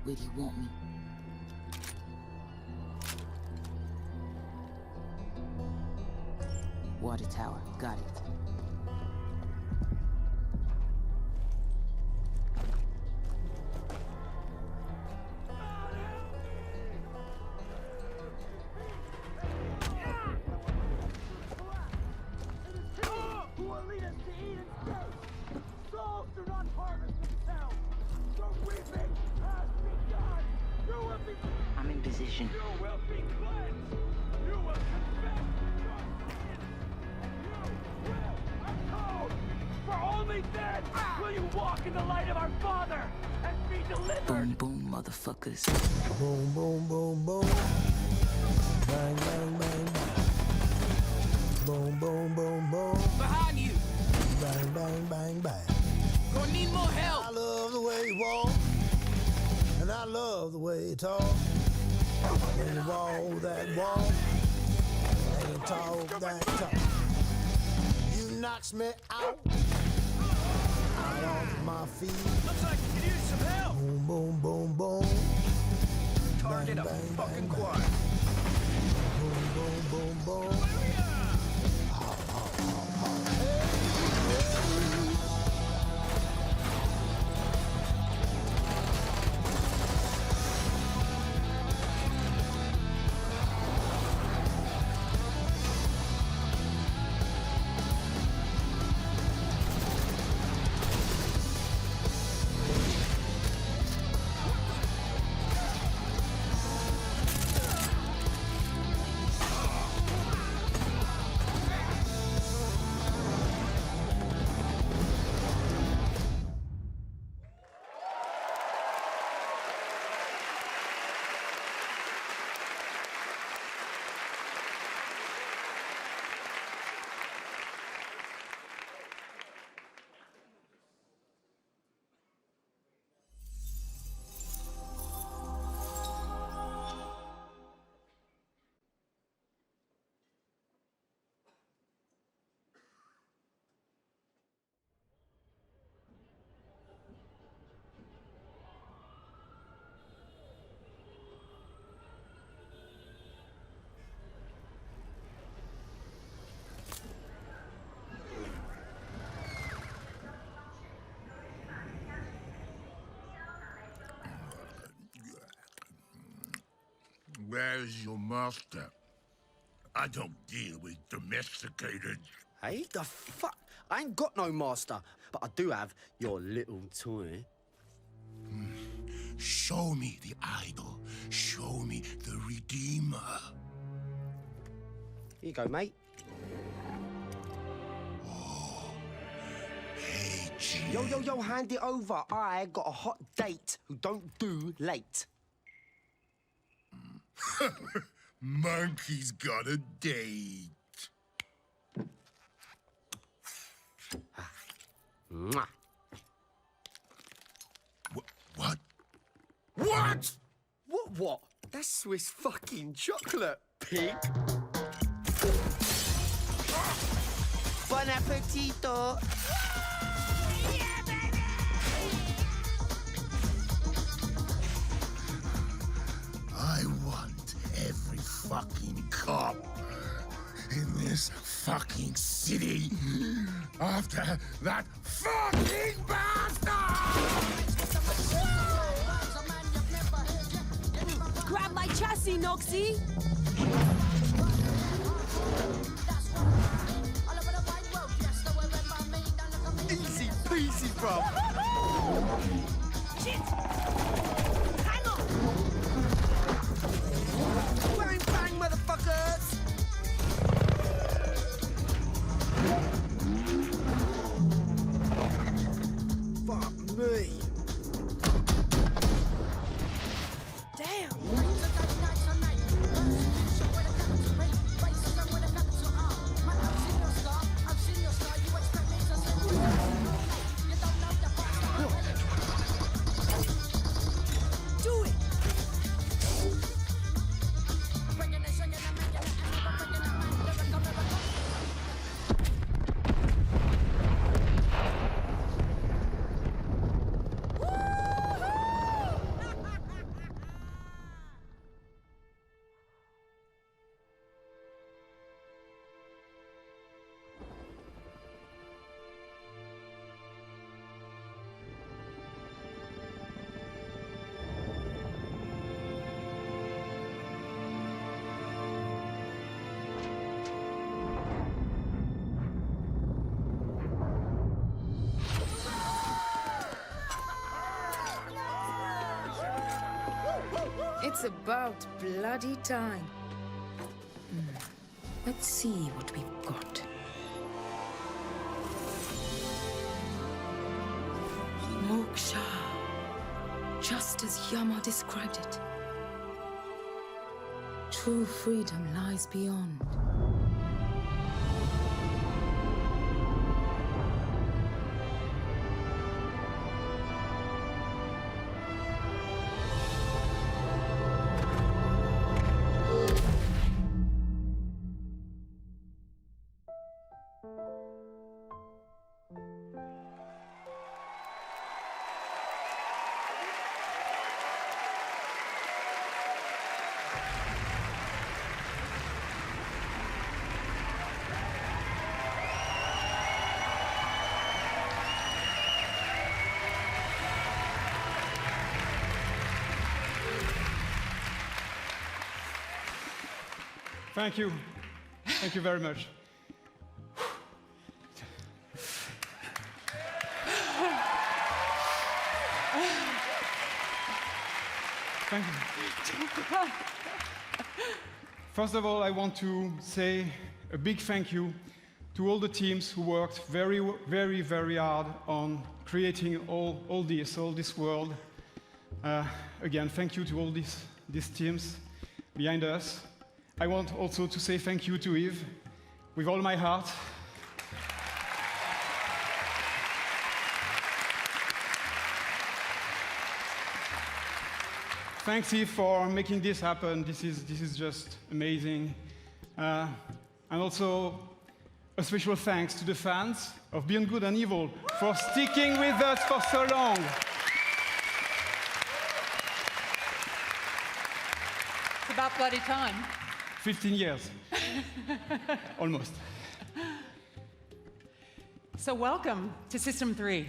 Where do you want me? Water tower, got it. I'm in position. For only then will you walk in the light of our Father and be delivered. Boom, boom, motherfuckers. Boom, boom, boom, boom. Bang, bang, bang, bang. Boom, boom, boom, boom. Behind you. Bang, bang, bang, bang. Gonna need more help. I love the way you walk, and I love the way you talk. When you walk that walk, and you talk that talk. You knocks me out off my feet. Looks like you could use some help. Boom, boom, boom, boom. Target bang, a bang, fucking bang, quad. bang. Boom, boom, boom, boom. Where's your master? I don't deal with domesticated. Hey, the fuck? I ain't got no master, but I do have your little toy. Show me the idol. Show me the Redeemer. Here you go, mate. Oh, Yo, hand it over. I got a hot date who don't do late. Monkey's got a date. Mwah. What? What? What? That's Swiss fucking chocolate, pig. Bon appetito. I want every fucking cop in this fucking city after that fucking bastard! Grab my chassis, Noxie! Easy peasy, bro. Shit! Hang on! Bang, bang, motherfuckers! Fuck me. Damn! Do it! It's about bloody time. Let's see what we've got. Moksha. Just as Yama described it. True freedom lies beyond. Thank you. Thank you very much. Thank you. First of all, I want to say a big thank you to all the teams who worked very, very, very hard on creating all this world. Again, thank you to all these teams behind us. I want also to say thank you to Yves, with all my heart. Thanks, Yves, for making this happen. This is just amazing. And also, a special thanks to the fans of Beyond Good and Evil for sticking with us for so long. It's about bloody time. 15 years. Almost. So welcome to System 3.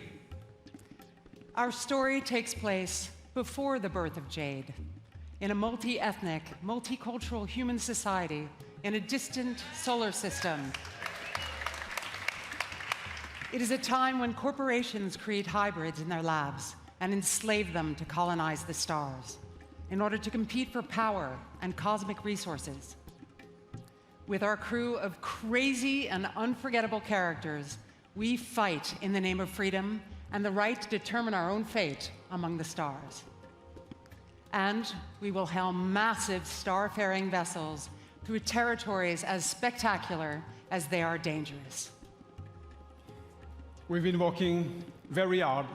Our story takes place before the birth of Jade, in a multi-ethnic, multicultural human society in a distant solar system. It is a time when corporations create hybrids in their labs and enslave them to colonize the stars in order to compete for power and cosmic resources. With our crew of crazy and unforgettable characters, we fight in the name of freedom and the right to determine our own fate among the stars. And we will helm massive starfaring vessels through territories as spectacular as they are dangerous. We've been working very hard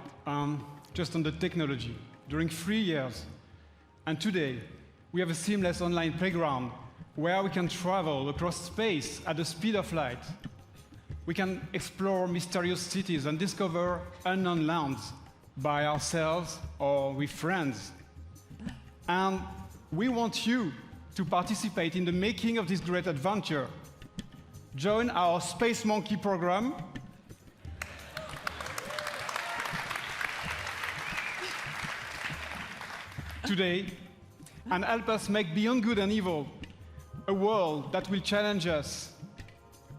just on the technology during 3 years. And today, we have a seamless online playground where we can travel across space at the speed of light. We can explore mysterious cities and discover unknown lands by ourselves or with friends. And we want you to participate in the making of this great adventure. Join our Space Monkey program. Today, and help us make Beyond Good and Evil a world that will challenge us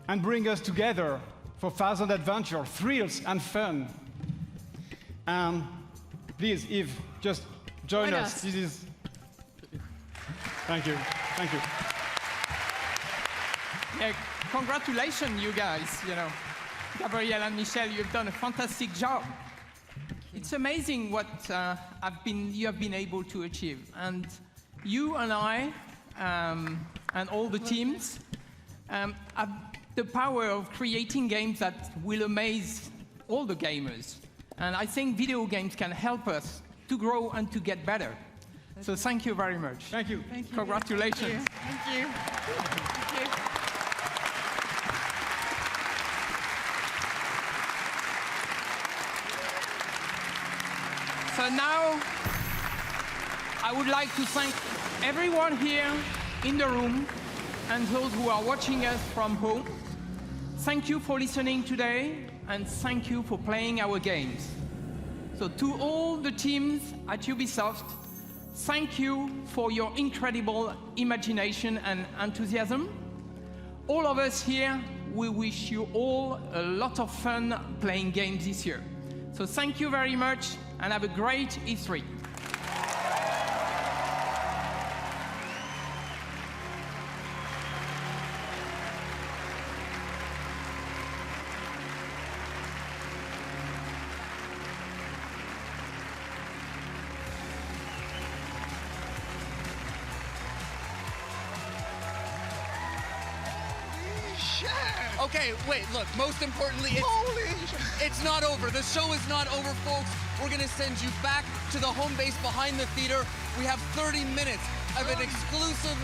and bring us together for thousand adventure, thrills, and fun. And please, Eve, just join us. This is. Thank you. Thank you. Yeah, congratulations, you guys. You know, Gabrielle and Michelle, you've done a fantastic job. It's amazing what you have been able to achieve, and you and I and all the teams have the power of creating games that will amaze all the gamers. And I think video games can help us to grow and to get better. So thank you very much. Thank you. Thank you. Congratulations. Thank you. Thank you. So now, I would like to thank everyone here in the room and those who are watching us from home. Thank you for listening today, and thank you for playing our games. So to all the teams at Ubisoft, thank you for your incredible imagination and enthusiasm. All of us here, we wish you all a lot of fun playing games this year. So thank you very much, and have a great E3. Okay, wait, look, most importantly, it's not over. The show is not over, folks. We're gonna send you back to the home base behind the theater. We have 30 minutes of an exclusive,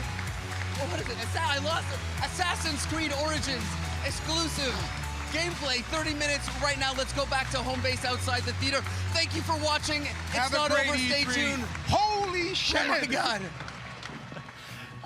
what is it? I lost it. Assassin's Creed Origins exclusive gameplay, 30 minutes right now. Let's go back to home base outside the theater. Thank you for watching. It's not over, stay tuned. Holy shit! Oh my God.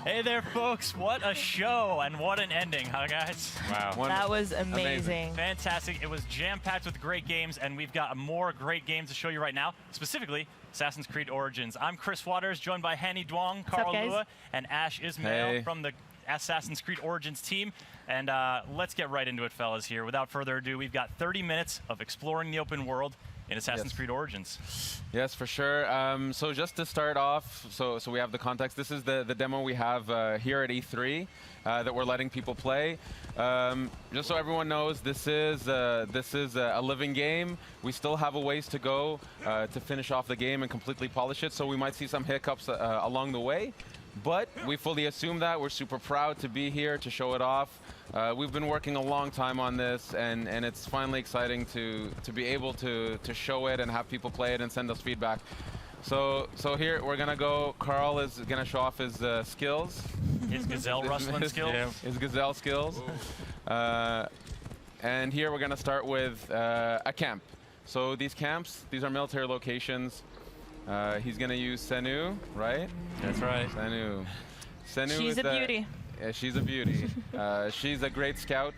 Hey there, folks. What a show and what an ending, huh, guys? Wow. That was amazing. Fantastic. It was jam-packed with great games, and we've got more great games to show you right now, specifically Assassin's Creed Origins. I'm Chris Waters, joined by Hanny Duong, Carl Lua, and Ash Ismail from the Assassin's Creed Origins team. And let's get right into it, fellas, here. Without further ado, we've got 30 minutes of exploring the open world in Assassin's Creed Origins. Yes, for sure. So just to start off, so we have the context. This is the demo we have here at E3 that we're letting people play. Just so everyone knows, this is a living game. We still have a ways to go to finish off the game and completely polish it. So we might see some hiccups along the way. But we fully assume that. We're super proud to be here to show it off. We've been working a long time on this, and it's finally exciting to be able to show it and have people play it and send us feedback. So here we're gonna go. Carl is gonna show off his skills. His gazelle rustling skills. His gazelle skills. And here we're gonna start with a camp. So these camps, these are military locations. He's gonna use Senu, right? That's right. Senu. Senu She's is a beauty. Yeah, she's a beauty. She's a great scout.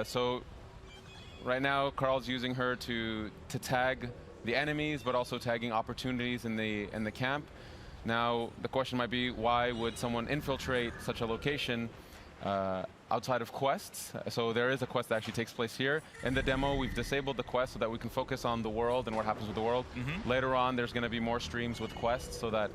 So right now, Carl's using her to tag the enemies, but also tagging opportunities in the camp. Now, the question might be, why would someone infiltrate such a location outside of quests? So there is a quest that actually takes place here. In the demo, we've disabled the quest so that we can focus on the world and what happens with the world. Later on, there's going to be more streams with quests so that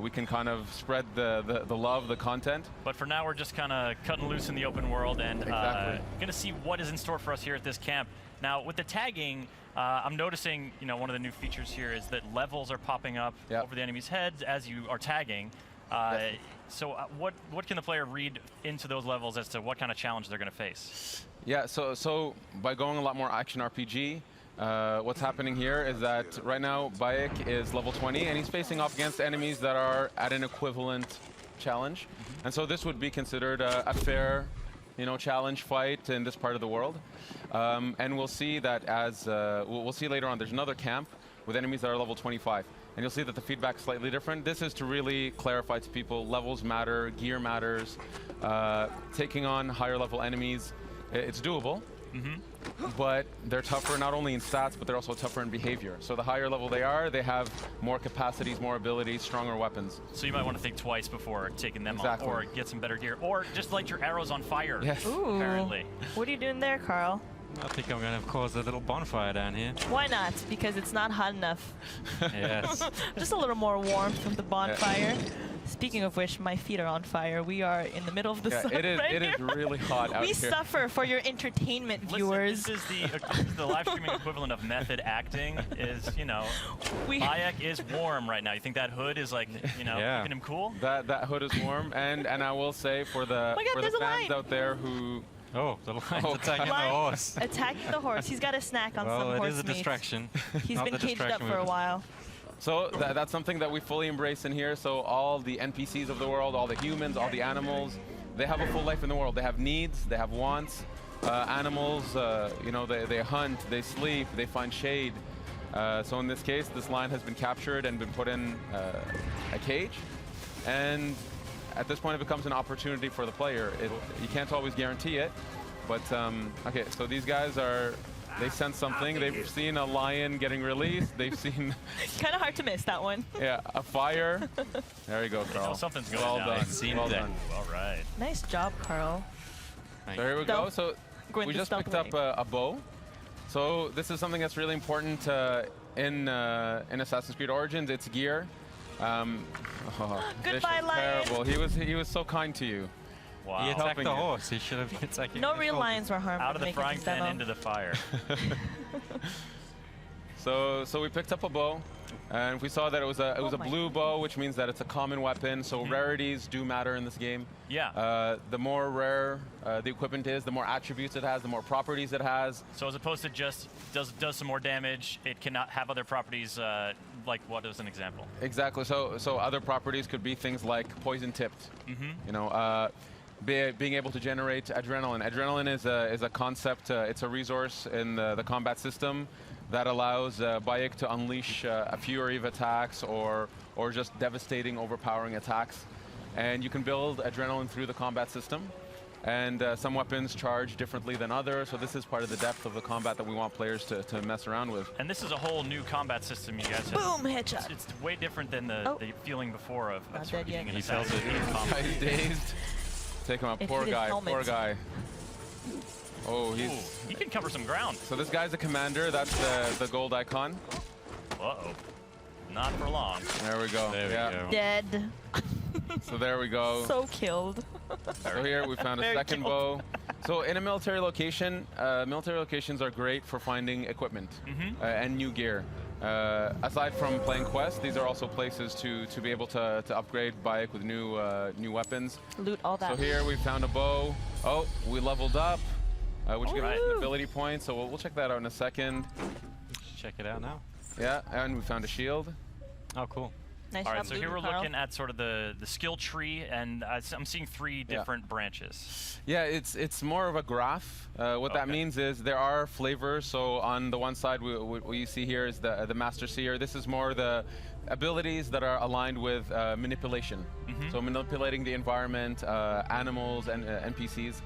we can kind of spread the love, the content. But for now, we're just kind of cutting loose in the open world and going to see what is in store for us here at this camp. Now, with the tagging, I'm noticing, one of the new features here is that levels are popping up over the enemy's heads as you are tagging. So what can the player read into those levels as to what kind of challenge they're going to face? Yeah, so by going a lot more action RPG, what's happening here is that right now Bayek is level 20 and he's facing off against enemies that are at an equivalent challenge. And so this would be considered a fair challenge fight in this part of the world. And we'll see that as, we'll see later on, there's another camp with enemies that are level 25. And you'll see that the feedback is slightly different. This is to really clarify to people, levels matter, gear matters. Taking on higher level enemies, it's doable. But they're tougher not only in stats, but they're also tougher in behavior. So the higher level they are, they have more capacities, more abilities, stronger weapons. So you might want to think twice before taking them on, or get some better gear, or just light your arrows on fire, apparently. What are you doing there, Carl? I think I'm going to cause a little bonfire down here. Why not? Because it's not hot enough. Yes. Just a little more warmth from the bonfire. Speaking of which, my feet are on fire. We are in the middle of the sun it is, right it is really hot out here. We suffer for your entertainment, viewers. This is the live streaming equivalent of method acting. Is Bayek is warm right now. You think that hood is like keeping him cool? That hood is warm, and I will say for the fans out there who. Oh, the lion's attacking the horse. Attacking the horse. He's got a snack on some horse meat. Well, it is a distraction. He's been caged up for a while. So that's something that we fully embrace in here. So all the NPCs of the world, all the humans, all the animals, they have a full life in the world. They have needs, they have wants. Animals, they hunt, they sleep, they find shade. So in this case, this lion has been captured and been put in a cage. And at this point, it becomes an opportunity for the player. You can't always guarantee it, but okay, so these guys they sense something. They've seen a lion getting released. They've seen... Kind of hard to miss that one. Yeah, a fire. There you go, Carl. Something's going well down. done. Well done. All right. Nice job, Carl. There we go. So we just picked up a bow. So this is something that's really important in Assassin's Creed Origins. It's gear. Goodbye, lion. Terrible. He was so kind to you. Wow. He attacked the horse. He should have been attacking. No real lions were harmed. Out of the frying pan into the fire. So we picked up a bow, and we saw that it was a blue bow, which means that it's a common weapon. So rarities do matter in this game. Yeah. The more rare the equipment is, the more attributes it has, the more properties it has. So as opposed to just does some more damage, it cannot have other properties. Like what is an example? Exactly. So other properties could be things like poison tipped. Being able to generate adrenaline. Adrenaline is a concept. It's a resource in the combat system that allows Bayek to unleash a fury of attacks or just devastating, overpowering attacks. And you can build adrenaline through the combat system. And some weapons charge differently than others, so this is part of the depth of the combat that we want players to mess around with. And this is a whole new combat system you guys have. Boom, headshot. It's way different than the feeling before of dead yet. he felt it. He's dazed. Take him out. Poor guy. Oh, he can cover some ground. So this guy's a commander. That's the gold icon. Uh-oh. Not for long. There we go. There we go. Dead. So there we go. So killed. So here we found a second bow. So in a military location, military locations are great for finding equipment and new gear. Aside from playing quests, these are also places to be able to upgrade Bayek with new weapons. Loot all that. So here we found a bow. Oh, we leveled up, which gives us an ability point. So we'll check that out in a second. Check it out now. Yeah, and we found a shield. Oh, cool. Nice all right, job, so here we're Carl. looking at sort of the skill tree, and I'm seeing 3 different branches. Yeah, it's more of a graph. What that means is there are flavors. So on the one side, what you see here is the Master Seer. This is more the abilities that are aligned with manipulation. So manipulating the environment, animals, and NPCs.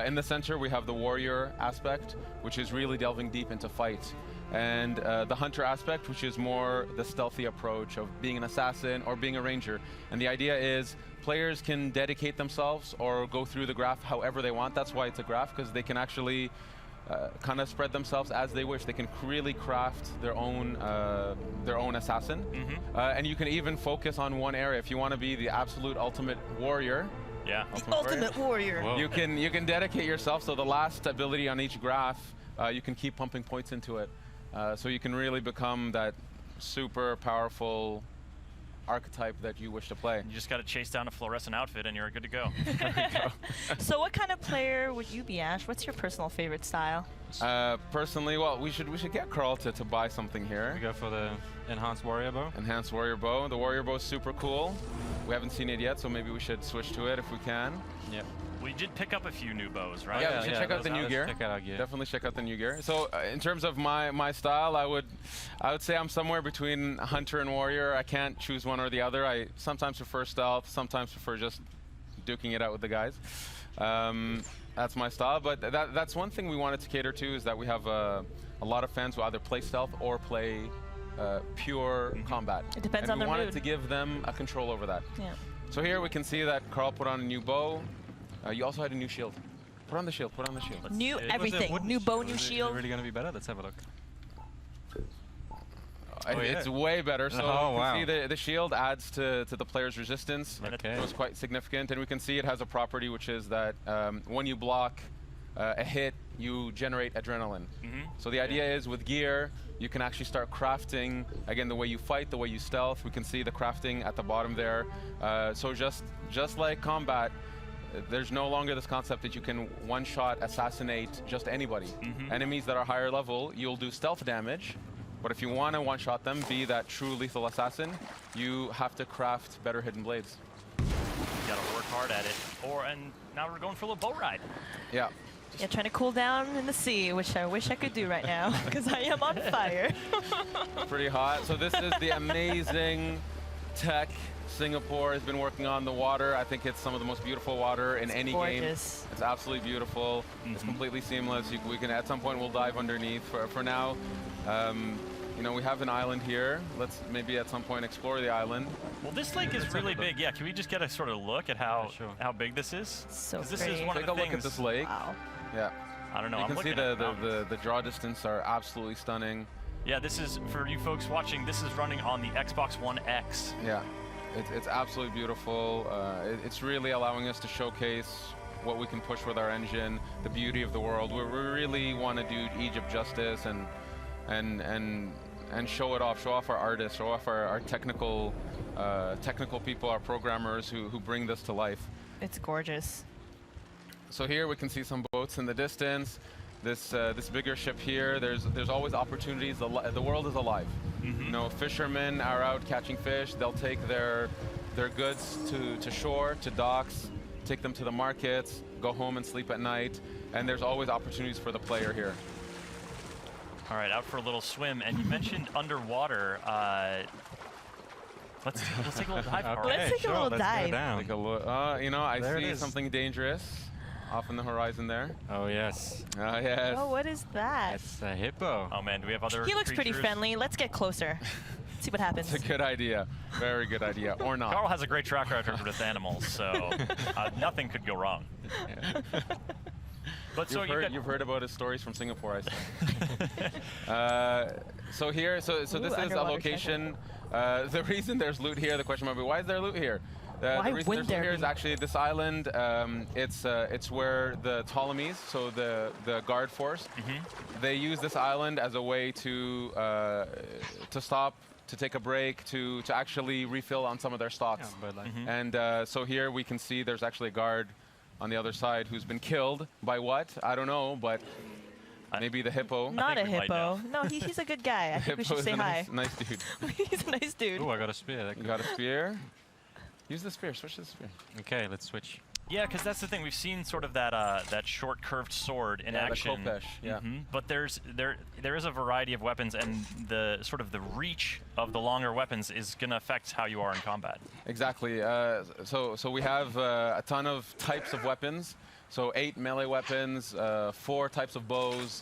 In the center, we have the warrior aspect, which is really delving deep into fight. And the hunter aspect, which is more the stealthy approach of being an assassin or being a ranger. And the idea is players can dedicate themselves or go through the graph however they want. That's why it's a graph, because they can actually kind of spread themselves as they wish. They can really craft their own assassin, and you can even focus on one area. If you want to be the absolute ultimate warrior, Ultimate warrior. you can dedicate yourself. So the last ability on each graph, you can keep pumping points into it, so you can really become that super powerful archetype that you wish to play. You just got to chase down a fluorescent outfit and you're good to go. So what kind of player would you be, Ash? What's your personal favorite style? Personally, well, we should get Carl to buy something here. We go for the enhanced warrior bow. Enhanced warrior bow. The warrior bow is super cool. We haven't seen it yet, so maybe we should switch to it if we can. Yeah. We did pick up a few new bows, right? Yeah, we should check out the new gear. Check out our gear. Definitely check out the new gear. So in terms of my style, I would say I'm somewhere between hunter and warrior. I can't choose one or the other. I sometimes prefer stealth, sometimes prefer just duking it out with the guys. That's my style, but that's one thing we wanted to cater to, is that we have a lot of fans who either play stealth or play pure combat. It depends and on their we wanted mood. to give them a control over that. Yeah. So here we can see that Carl put on a new bow. You also had a new shield. Put on the shield, put on the shield. New everything. New bow, new shield. Is it really going to be better? Let's have a look. It's way better. So you wow. can see the shield adds to the player's resistance. Okay. So it's quite significant. And we can see it has a property which is that when you block a hit, you generate adrenaline. So the idea is with gear, you can actually start crafting, again, the way you fight, the way you stealth. We can see the crafting at the bottom there. So just like combat, there's no longer this concept that you can one-shot assassinate just anybody. Enemies that are higher level, you'll do stealth damage, but if you want to one-shot them, be that true lethal assassin, you have to craft better hidden blades. You gotta work hard at it. And now we're going for a little boat ride. Yeah. Yeah, trying to cool down in the sea, which I wish I could do right now, because I am on fire. Pretty hot. So this is the amazing tech Singapore has been working on. The water. I think it's some of the most beautiful water in any game. Gorgeous. It's absolutely beautiful. It's completely seamless. We can, at some point, we'll dive underneath. For now, you know, we have an island here. Let's maybe at some point explore the island. Well, this lake is really big. Yeah, can we just get a sort of look at how big this is? So this is one Take of a the look at this lake. Wow. Yeah. I don't know. You I'm can see the draw distance are absolutely stunning. Yeah, this is, for you folks watching, this is running on the Xbox One X. Yeah, it's absolutely beautiful. It's really allowing us to showcase what we can push with our engine, the beauty of the world. We really want to do Egypt justice and show it off, show off our artists, show off our technical people, our programmers who bring this to life. It's gorgeous. So here we can see some boats in the distance. This bigger ship here. There's always opportunities. The world is alive. You know, fishermen are out catching fish. They'll take their goods to shore, to docks, take them to the markets, go home and sleep at night. And there's always opportunities for the player here. All right, out for a little swim. And you mentioned underwater. Let's take a little dive. Okay, let's take a little dive. Take a look. You know, I see something dangerous off in the horizon there. Oh yes. Oh yes. Oh, what is that? It's a hippo. Oh man, do we have other He looks pretty creatures? friendly. Let's get closer. See what happens. It's a good idea. Very good idea. Or not. Carl has a great track record with animals, so nothing could go wrong. But you've heard about his stories from Singapore, I see. So here, so this is a location. The reason there's loot here, the question might be, why is there loot here? The reason there's loot here is actually this island. It's where the Ptolemies, so the guard force, they use this island as a way to stop, to take a break, to actually refill on some of their stocks. And so here we can see there's actually a guard on the other side who's been killed by what? I don't know, but maybe the hippo. Not a hippo. No, he's a good guy. I think we should say hi. Nice dude. He's a nice dude. Oh, I got a spear. You got a spear? Use the spear. Switch to the spear. Okay, let's switch. Yeah, because that's the thing. We've seen sort of that short curved sword in action. The khopesh, yeah. But there is a variety of weapons, and the sort of the reach of the longer weapons is going to affect how you are in combat. Exactly. So we have a ton of types of weapons. So 8 melee weapons, 4 types of bows,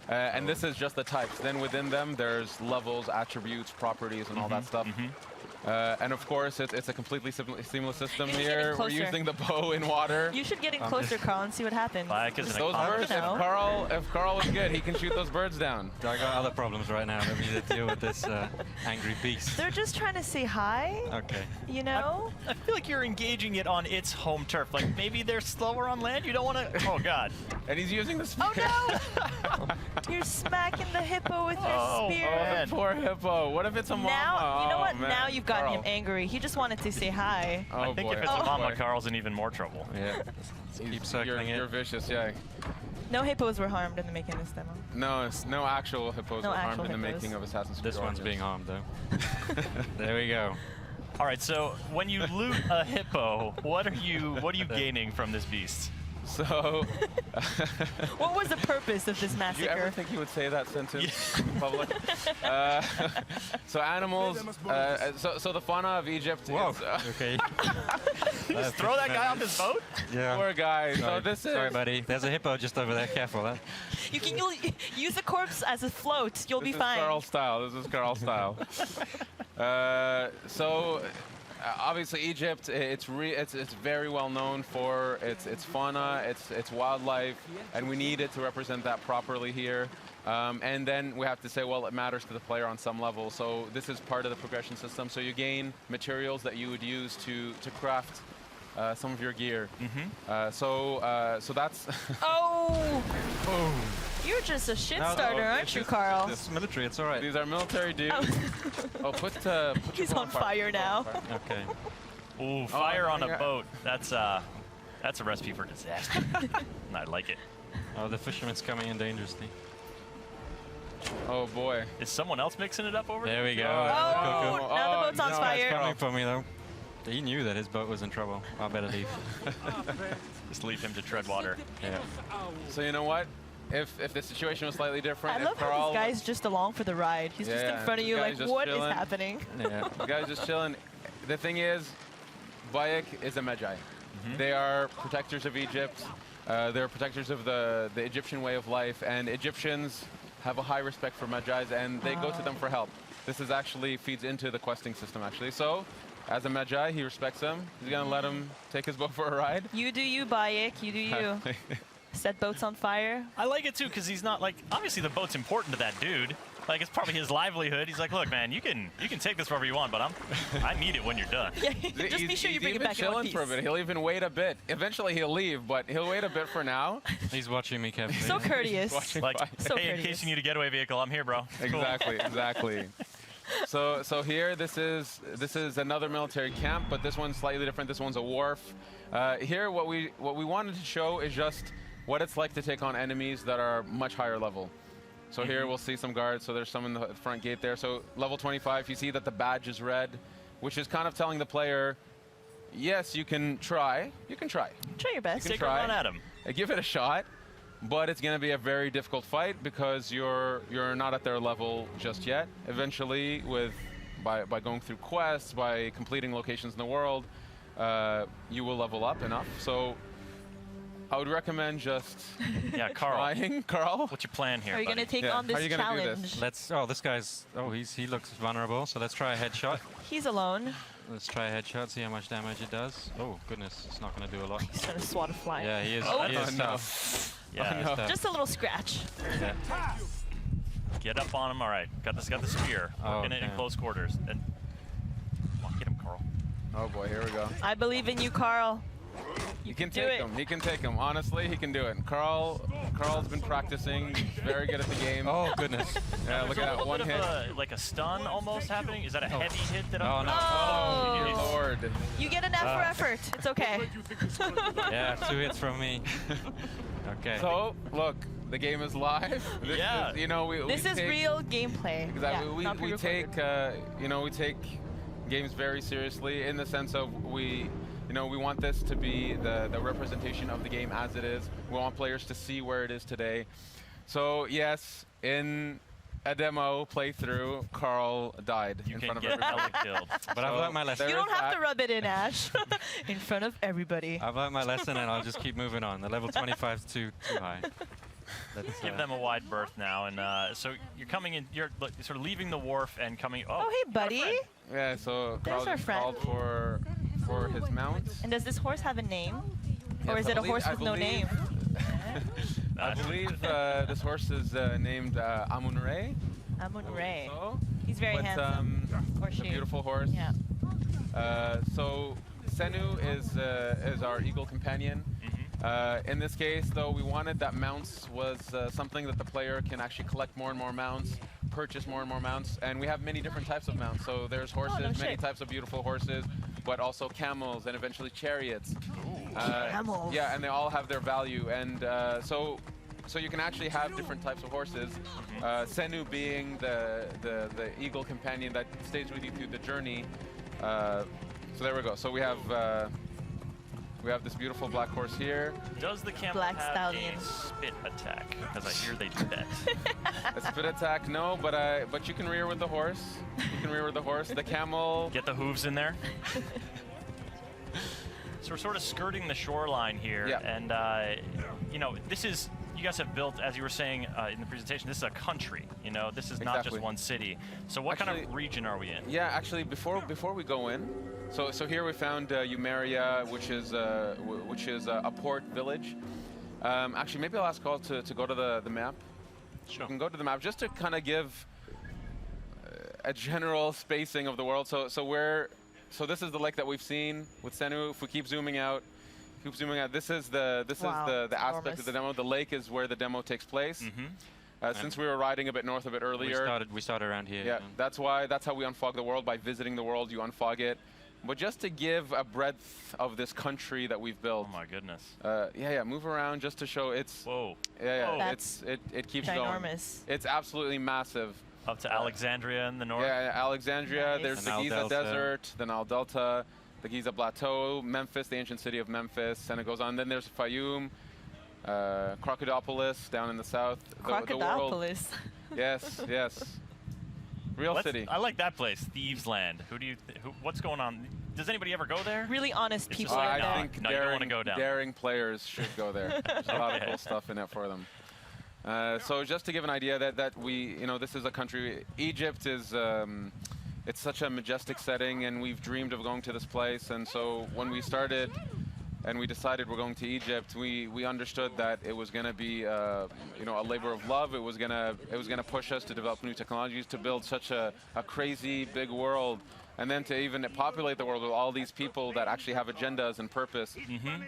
And this is just the types. Then within them, there's levels, attributes, properties, and all that stuff. And of course, it's a completely seamless system here. We're using the bow in water. You should get in closer, Carl, and see what happens. Those birds, if Carl is good, he can shoot those birds down. I got other problems right now. Let me deal with this angry beast. They're just trying to say hi. Okay. You know? I feel like you're engaging it on its home turf. Like maybe they're slower on land. You don't want to. Oh God. And he's using the spear. Oh no! You're smacking the hippo with your spear. Oh, the poor hippo. What if it's a mama? Now, you know what? Man. Now you've got him angry. He just wanted to say hi. Oh, I think if it's a mama, Carl's in even more trouble. Yeah. Keep circling it. You're vicious, yeah. No hippos were harmed in the making of this demo. No, no actual hippos were harmed in the making of Assassin's Creed. This one's being harmed, though. There we go. All right, so when you loot a hippo, what are you gaining from this beast? So, what was the purpose of this massacre? Did you ever think you would say that sentence in public? So animals. So the fauna of Egypt. Whoa. Is, Okay. Just throw that guy off his boat? Yeah. Poor guy. Sorry. So this Sorry, is. buddy. There's a hippo just over there. Careful, huh? You can use the corpse as a float. You'll be fine. Carl style. This is Carl style. Obviously, Egypt, it's very well known for its fauna, its wildlife, and we need it to represent that properly here. And then we have to say, well, it matters to the player on some level. So this is part of the progression system. So you gain materials that you would use to craft some of your gear. So that's. Oh! Boom. You're just a shit starter, aren't you, Carl? It's military. It's all right. These are military dudes. Put He's on fire now. Okay. Ooh, fire on a boat. That's a recipe for disaster. I like it. Oh, the fisherman's coming in dangerously. Oh boy. Is someone else mixing it up over there? There we go. Oh, now the boat's on fire. It's coming for me though. He knew that his boat was in trouble. I better leave. Just leave him to tread water. Yeah. So you know what? If the situation was slightly different, I love Carl, how this guy's just along for the ride. He's just in front of you like, what is happening? Yeah, the guy's just chilling. The thing is, Bayek is a Magi. They are protectors of Egypt. They're protectors of the Egyptian way of life, and Egyptians have a high respect for Magi's, and they go to them for help. This is actually feeds into the questing system, actually. So, as a Magi, he respects them. He's gonna let him take his boat for a ride. You do you, Bayek. You do you. Set boats on fire. I like it too, because he's not like, obviously the boat's important to that dude. Like, it's probably his livelihood. He's like, look, man, you can take this wherever you want, but I need it when you're done. Yeah, just be sure you bring it back in one piece. For a bit. He'll even wait a bit. Eventually he'll leave, but he'll wait a bit for now. He's watching me carefully. So courteous. Like, so hey, in case you need a getaway vehicle, I'm here, bro. Exactly, exactly. So here, this is another military camp, but this one's slightly different. This one's a wharf. Here, what we wanted to show is just what it's like to take on enemies that are much higher level. So here we'll see some guards. So there's some in the front gate there. So level 25, you see that the badge is red, which is kind of telling the player, yes, you can try. You can try. Try your best. Take a run at him. Give it a shot, but it's going to be a very difficult fight because you're not at their level just yet. Eventually, by going through quests, by completing locations in the world, you will level up enough. So I would recommend just trying. Carl, what's your plan here? Are you going to take on this challenge? Let's. Oh, this guy's. Oh, he looks vulnerable. So let's try a headshot. He's alone. Let's try a headshot. See how much damage it does. Oh goodness, it's not going to do a lot. He's trying to swat a fly. Yeah, he is. Oh, he is tough. Yeah, tough. Just a little scratch. Yeah. Get up on him. All right, got the spear. Working it in close quarters. And come on, get him, Carl. Oh boy, here we go. I believe in you, Carl. You can take him. He can take him. Honestly, he can do it. Carl's been practicing. He's very good at the game. Oh goodness. Yeah, look at that one hit. Like a stun almost happening. Is that a heavy hit that I'm? Oh, Lord. You get an F for effort. It's okay. Yeah, 2 hits from me. Okay. So look, the game is live. This is, you know, this is real gameplay. Exactly. Yeah, we take we take games very seriously in the sense of we want this to be the representation of the game as it is. We want players to see where it is today. So yes, in a demo playthrough, Carl died in front of everybody. Killed. But I've learned my lesson. You don't have to rub it in, Ash. In front of everybody. I've learned my lesson, and I'll just keep moving on. The level 25 is too high. Let's give them a wide berth now, and so you're coming in. You're sort of leaving the wharf and coming. Oh, hey, buddy. Yeah. So There's Carl our just friend. called for his mount. And does this horse have a name? Or Yes, is I it a believe- horse I with no believe- name? I believe this horse is named Amun-Re. Amun-Re. So, He's very but, handsome. Or it's a she. beautiful horse. Yeah. So Senu is our eagle companion. In this case, though, we wanted that mounts was something that the player can actually collect more and more mounts, purchase more and more mounts, and we have many different types of mounts. So there's horses, many types of beautiful horses, but also camels and eventually chariots. Camels. Yeah, and they all have their value, and so you can actually have different types of horses. Senu being the eagle companion that stays with you through the journey. So there we go. So we have this beautiful black horse here. Does the camel Black have stallion. a spit attack? Because I hear they do that. A spit attack, no, but you can rear with the horse. You can rear with the horse. The camel. Get the hooves in there. So we're sort of skirting the shoreline here, and you know, this is. You guys have built, as you were saying in the presentation, this is a country. You know, this is not just one city. So what kind of region are we in? Yeah, actually, before we go in, so here we found Umeria, which is a port village. Actually, maybe I'll ask Carl to go to the map. Sure. You can go to the map just to kind of give a general spacing of the world. So this is the lake that we've seen with Senu. If we keep zooming out. This is the aspect of the demo. The lake is where the demo takes place. Since we were riding a bit north of it earlier, we started around here. Yeah, that's how we unfog the world, by visiting the world. You unfog it, but just to give a breadth of this country that we've built. Oh my goodness. Move around just to show it's. Whoa. Yeah, That's it keeps ginormous. going. It's absolutely massive. Up to Alexandria in the north. Yeah, Alexandria. Nice. There's the Giza Desert, the Nile Delta, the Giza Plateau, Memphis, the ancient city of Memphis, and it goes on. Then there's Fayum, Crocodilopolis down in the south. Crocodilopolis. Yes. Real city. I like that place, Thieves Land. What's going on? Does anybody ever go there? Really honest It's people just like like, that. I think no, you don't want to go down. daring players should go there. There's a lot of cool stuff in it for them. So just to give an idea that we, this is a country. Egypt is. It's such a majestic setting, and we've dreamed of going to this place. And so when we started, and we decided we're going to Egypt, we understood that it was going to be, a labor of love. It was going to push us to develop new technologies, to build such a crazy big world, and then to even populate the world with all these people that actually have agendas and purpose.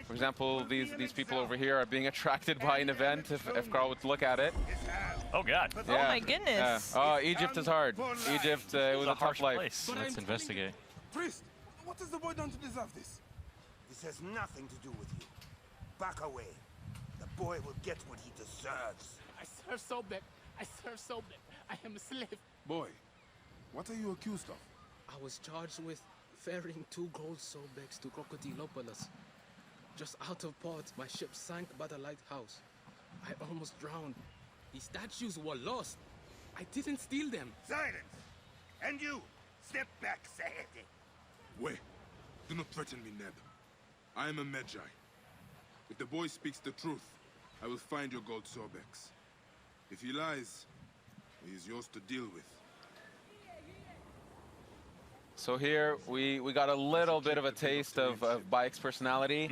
For example, these people over here are being attracted by an event. If Carl would look at it. Oh God. Oh my goodness. Yeah. Oh, Egypt is hard. Egypt, it was a tough life. Place. Let's investigate. Priest, what has the boy done to deserve this? This has nothing to do with you. Back away. The boy will get what he deserves. I serve Sobek. I serve Sobek. I am a slave. Boy, what are you accused of? I was charged with ferrying 2 gold Sobeks to Crocodilopolis. Just out of port, my ship sank by the lighthouse. I almost drowned. The statues were lost. I didn't steal them. Silence! And you, step back, Saedi. Wait, do not threaten me, Ned. I am a Magi. If the boy speaks the truth, I will find your gold Sobeks. If he lies, he is yours to deal with. So here we got a little bit of a taste of Bayek's personality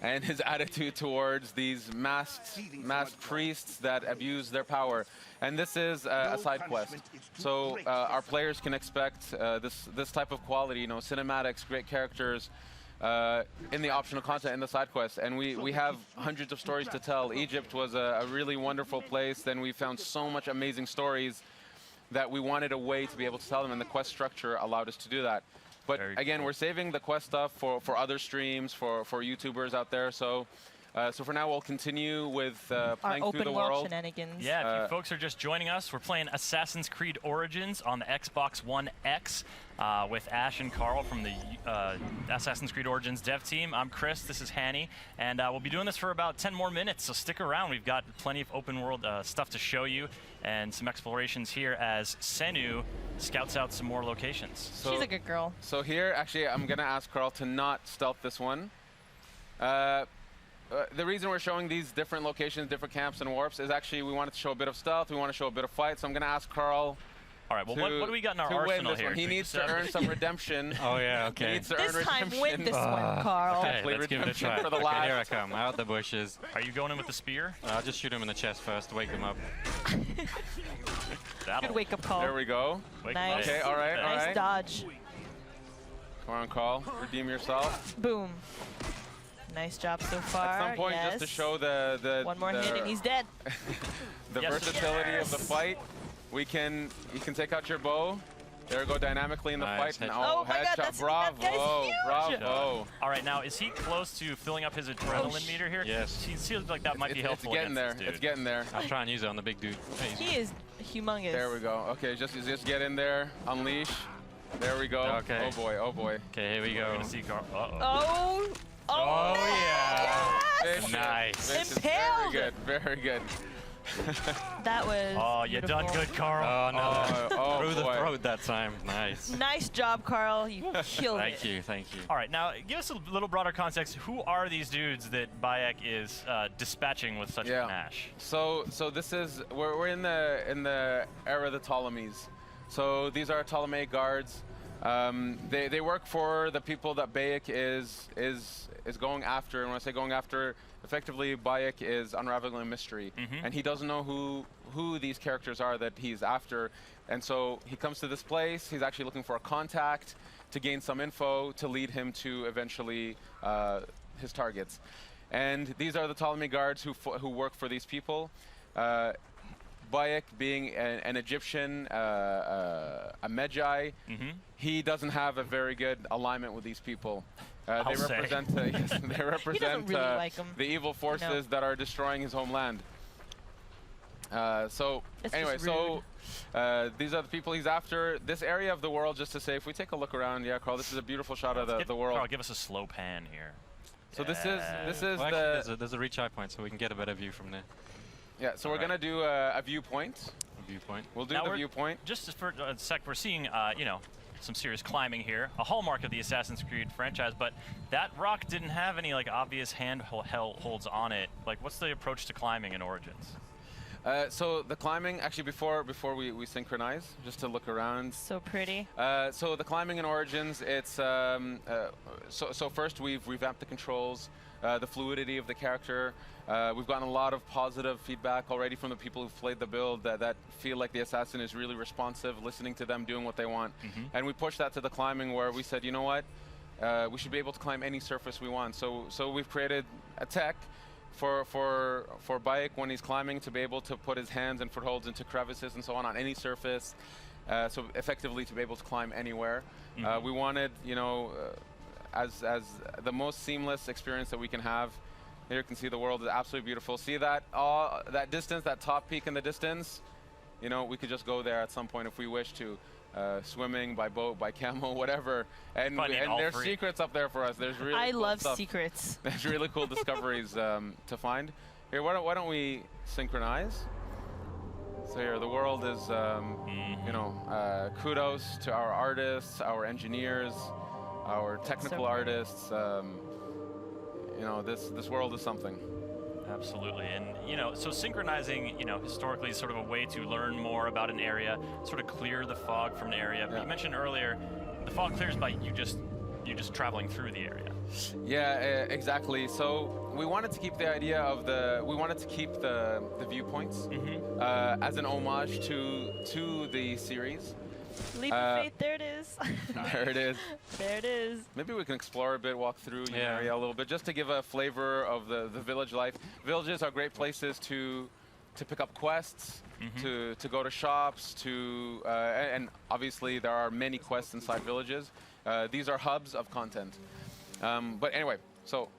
and his attitude towards these masked priests that abuse their power. And this is a side quest. So our players can expect this type of quality, cinematics, great characters, in the optional content in the side quest. And we have hundreds of stories to tell. Egypt was a really wonderful place. Then we found so much amazing stories that we wanted a way to be able to tell them, and the quest structure allowed us to do that. But again, we're saving the quest stuff for other streams, for YouTubers out there. So for now, we'll continue with playing through the world. Shenanigans. Yeah, if you folks are just joining us, we're playing Assassin's Creed Origins on the Xbox One X with Ash and Carl from the Assassin's Creed Origins dev team. I'm Chris, this is Hanny, and we'll be doing this for about 10 more minutes, so stick around. We've got plenty of open world stuff to show you and some explorations here as Senu scouts out some more locations. So, she's a good girl. So here, actually, I'm going to ask Carl to not stealth this one. the reason we're showing these different locations, different camps and warps is actually we wanted to show a bit of stealth. We want to show a bit of fight. So I'm going to ask Carl. All right, well, what do we got in our arsenal here? He needs to earn some redemption. Oh, yeah, okay. He needs to earn This time, redemption. win this one, Carl. Okay, let's give it a try. For the Okay, here I last. come, out the bushes. Are you going in with the spear? I'll just shoot him in the chest first, wake him up. Good wake-up call. There we go. Nice. Okay, all right, all Nice right. dodge. Come on, Carl. Redeem yourself. Boom. Nice job so far. At some point, yes. just to show the One more hit and he's dead. the versatility of the fight, you can take out your bow. There we go, dynamically in the fight. And, Oh my God, headshot. Bravo, bravo. All right, now is he close to filling up his adrenaline meter here? Yes. He feels like that might be helpful. It's getting there. against this dude. It's getting there. I'll try and use it on the big dude. He is humongous. There we go. Okay, just get in there. Unleash. There we go. Okay. Oh boy. Oh boy. Okay, here we go. We're gonna see Carl. Oh. Oh, no. yeah. Yes. Nice. Vicious. Impaled. Very good. Very good. That was Oh, you beautiful. done good, Carl. Oh, no. Oh, Through the boy. throat that time. Nice. Nice job, Carl. You killed Thank it. you, thank you. All right, now give us a little broader context. Who are these dudes that Bayek is dispatching with such panache? So this is we're in the era of the Ptolemies. So these are Ptolemaic guards. They work for the people that Bayek is going after. And when I say going after, effectively Bayek is unraveling a mystery, and he doesn't know who these characters are that he's after. And so he comes to this place. He's actually looking for a contact to gain some info to lead him to eventually his targets. And these are the Ptolemy guards who work for these people. Bayek, being an Egyptian, a Medjay, he doesn't have a very good alignment with these people. They represent, they represent really like 'em. the evil forces that are destroying his homeland. So It's anyway, just so these are the people he's after. This area of the world, just to say, if we take a look around, yeah, Carl, this is a beautiful shot of the world. Carl, give us a slow pan here. So this is Well, actually, there's a reach eye point, so we can get a better view from there. Yeah, so we're gonna do a viewpoint. A viewpoint. We'll do Now the we're- viewpoint. Just for a sec, we're seeing, you know, some serious climbing here, a hallmark of the Assassin's Creed franchise, but that rock didn't have any like obvious handholds on it. Like, what's the approach to climbing in Origins? So the climbing, actually, before we synchronize, just to look around. So pretty. So the climbing in Origins, it's so first we've revamped the controls, the fluidity of the character. We've gotten a lot of positive feedback already from the people who've played the build that feel like the assassin is really responsive, listening to them, doing what they want. And we pushed that to the climbing, where we said, you know what, we should be able to climb any surface we want. So we've created a tech for Bayek when he's climbing to be able to put his hands and footholds into crevices and so on any surface. So effectively to be able to climb anywhere. We wanted, you know, as the most seamless experience that we can have. Here you can see the world is absolutely beautiful. See that that distance, that top peak in the distance? You know, we could just go there at some point if we wish to. Swimming, by boat, by camel, whatever. And there's secrets up there for us. There's really I cool love stuff. secrets. There's really cool discoveries to find. Here, why don't we synchronize? So here, the world is, you know, kudos to our artists, our engineers, our technical artists. You know, this world is something. Absolutely, and you know, so synchronizing, you know, historically is sort of a way to learn more about an area, sort of clear the fog from an area. But you mentioned earlier, the fog clears by you just traveling through the area. Yeah, exactly. So we wanted to keep the idea of the viewpoints as an homage to the series. Leap of faith, there it is. There it is. There it is. Maybe we can explore a bit, walk through the area a little bit, just to give a flavor of the village life. Villages are great places to pick up quests, to go to shops, and obviously there are many quests inside villages. These are hubs of content. But anyway, so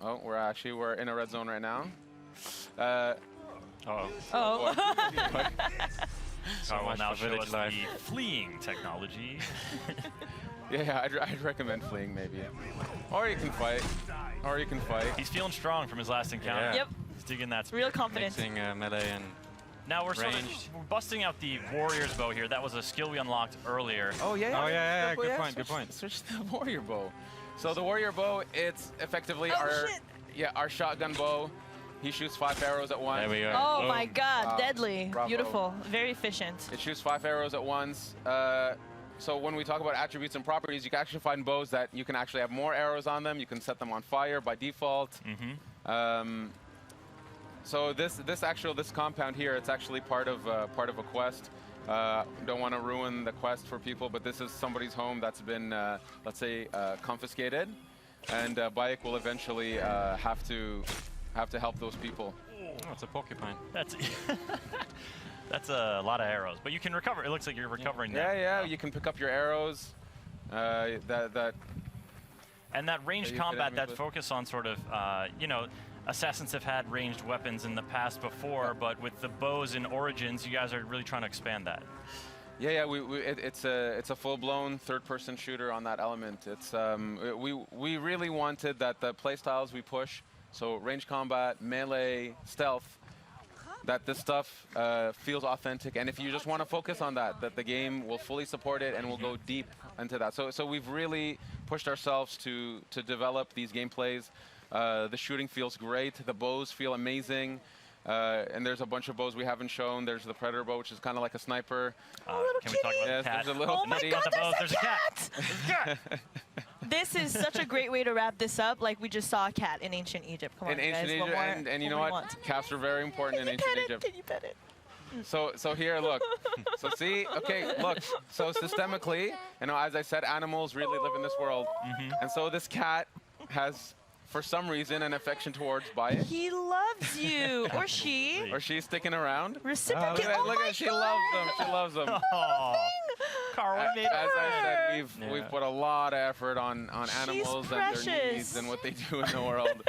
we're in a red zone right now. So we'll now show us the fleeing technology. Yeah, I'd recommend fleeing maybe. Or you can fight. He's feeling strong from his last encounter. Yeah. Yep. He's digging that. Real confidence. Mixing melee and now we're busting out the warrior's bow here. That was a skill we unlocked earlier. Oh yeah. Good point. Switch to the warrior bow. So the warrior bow, it's effectively our. Yeah, our shotgun bow. He shoots 5 arrows at once. There we go. Oh my God, deadly. Bravo. Beautiful. Very efficient. It shoots 5 arrows at once. So when we talk about attributes and properties, you can actually find bows that you can actually have more arrows on them. You can set them on fire by default. So this compound here, it's actually part of a quest. Don't want to ruin the quest for people, but this is somebody's home that's been, let's say, confiscated, and Bayek will eventually have to help those people. Oh, it's a porcupine. That's a lot of arrows, but you can recover. It looks like you're recovering them. Yeah, you can pick up your arrows. And that ranged combat, that focus on sort of, you know, Assassins have had ranged weapons in the past before, but with the bows in Origins, you guys are really trying to expand that. Yeah, it's a full-blown third-person shooter on that element. It's we really wanted that the playstyles we push, so range combat, melee, stealth, that this stuff feels authentic, and if you just want to focus on that the game will fully support it and will go deep into that. So we've really pushed ourselves to develop these gameplays. The shooting feels great. The bows feel amazing. And there's a bunch of bows we haven't shown. There's the Predator bow, which is kind of like a sniper. Can we talk about the cat? There's a little kitty. There's a cat. This is such a great way to wrap this up. Like we just saw a cat in ancient Egypt. Come on, in ancient guys. Egypt, and you know what? Cats are very important in ancient Egypt. Can you pet it? So here, look. So see, okay, look. So systemically, you know, as I said, animals really live in this world, and so this cat has, for some reason, an affection towards Bayek. He loves you, or she. Or she's sticking around. Reciprocate. Look at, she loves them. She loves them. Carl, as I said, we've put a lot of effort on animals and their needs and what they do in the world.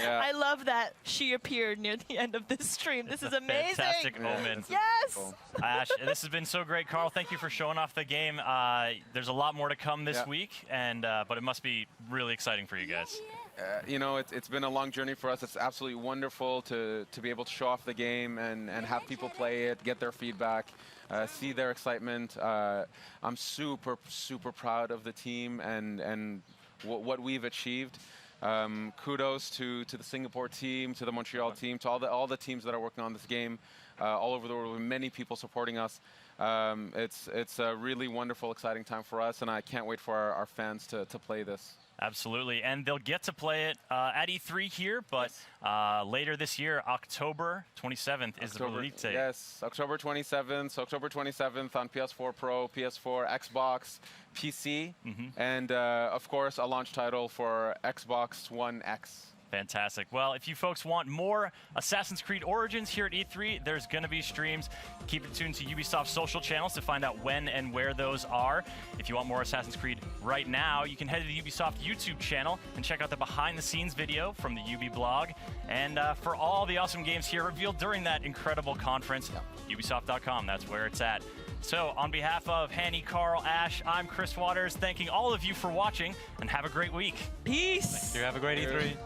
Yeah. I love that she appeared near the end of this stream. This is amazing. Fantastic moment. Yes. Ash, this has been so great, Carl. Thank you for showing off the game. There's a lot more to come this week, and but it must be really exciting for you guys. You know, it's been a long journey for us. It's absolutely wonderful to be able to show off the game and have people play it, get their feedback, see their excitement. I'm super proud of the team and what we've achieved. Kudos to the Singapore team, to the Montreal team, to all the teams that are working on this game all over the world, with many people supporting us. It's a really wonderful, exciting time for us, and I can't wait for our fans to play this. Absolutely, and they'll get to play it at E3 here, but later this year, October 27th is the release date. Yes, October 27th. So October 27th on PS4 Pro, PS4, Xbox, PC, and of course a launch title for Xbox One X. Fantastic. Well, if you folks want more Assassin's Creed Origins here at E3, there's going to be streams. Keep it tuned to Ubisoft's social channels to find out when and where those are. If you want more Assassin's Creed right now, you can head to the Ubisoft YouTube channel and check out the behind-the-scenes video from the Ubi blog. And for all the awesome games here revealed during that incredible conference, Ubisoft.com, that's where it's at. So, on behalf of Hanny, Carl, Ash, I'm Chris Waters, thanking all of you for watching, and have a great week. Peace. You have a great E3.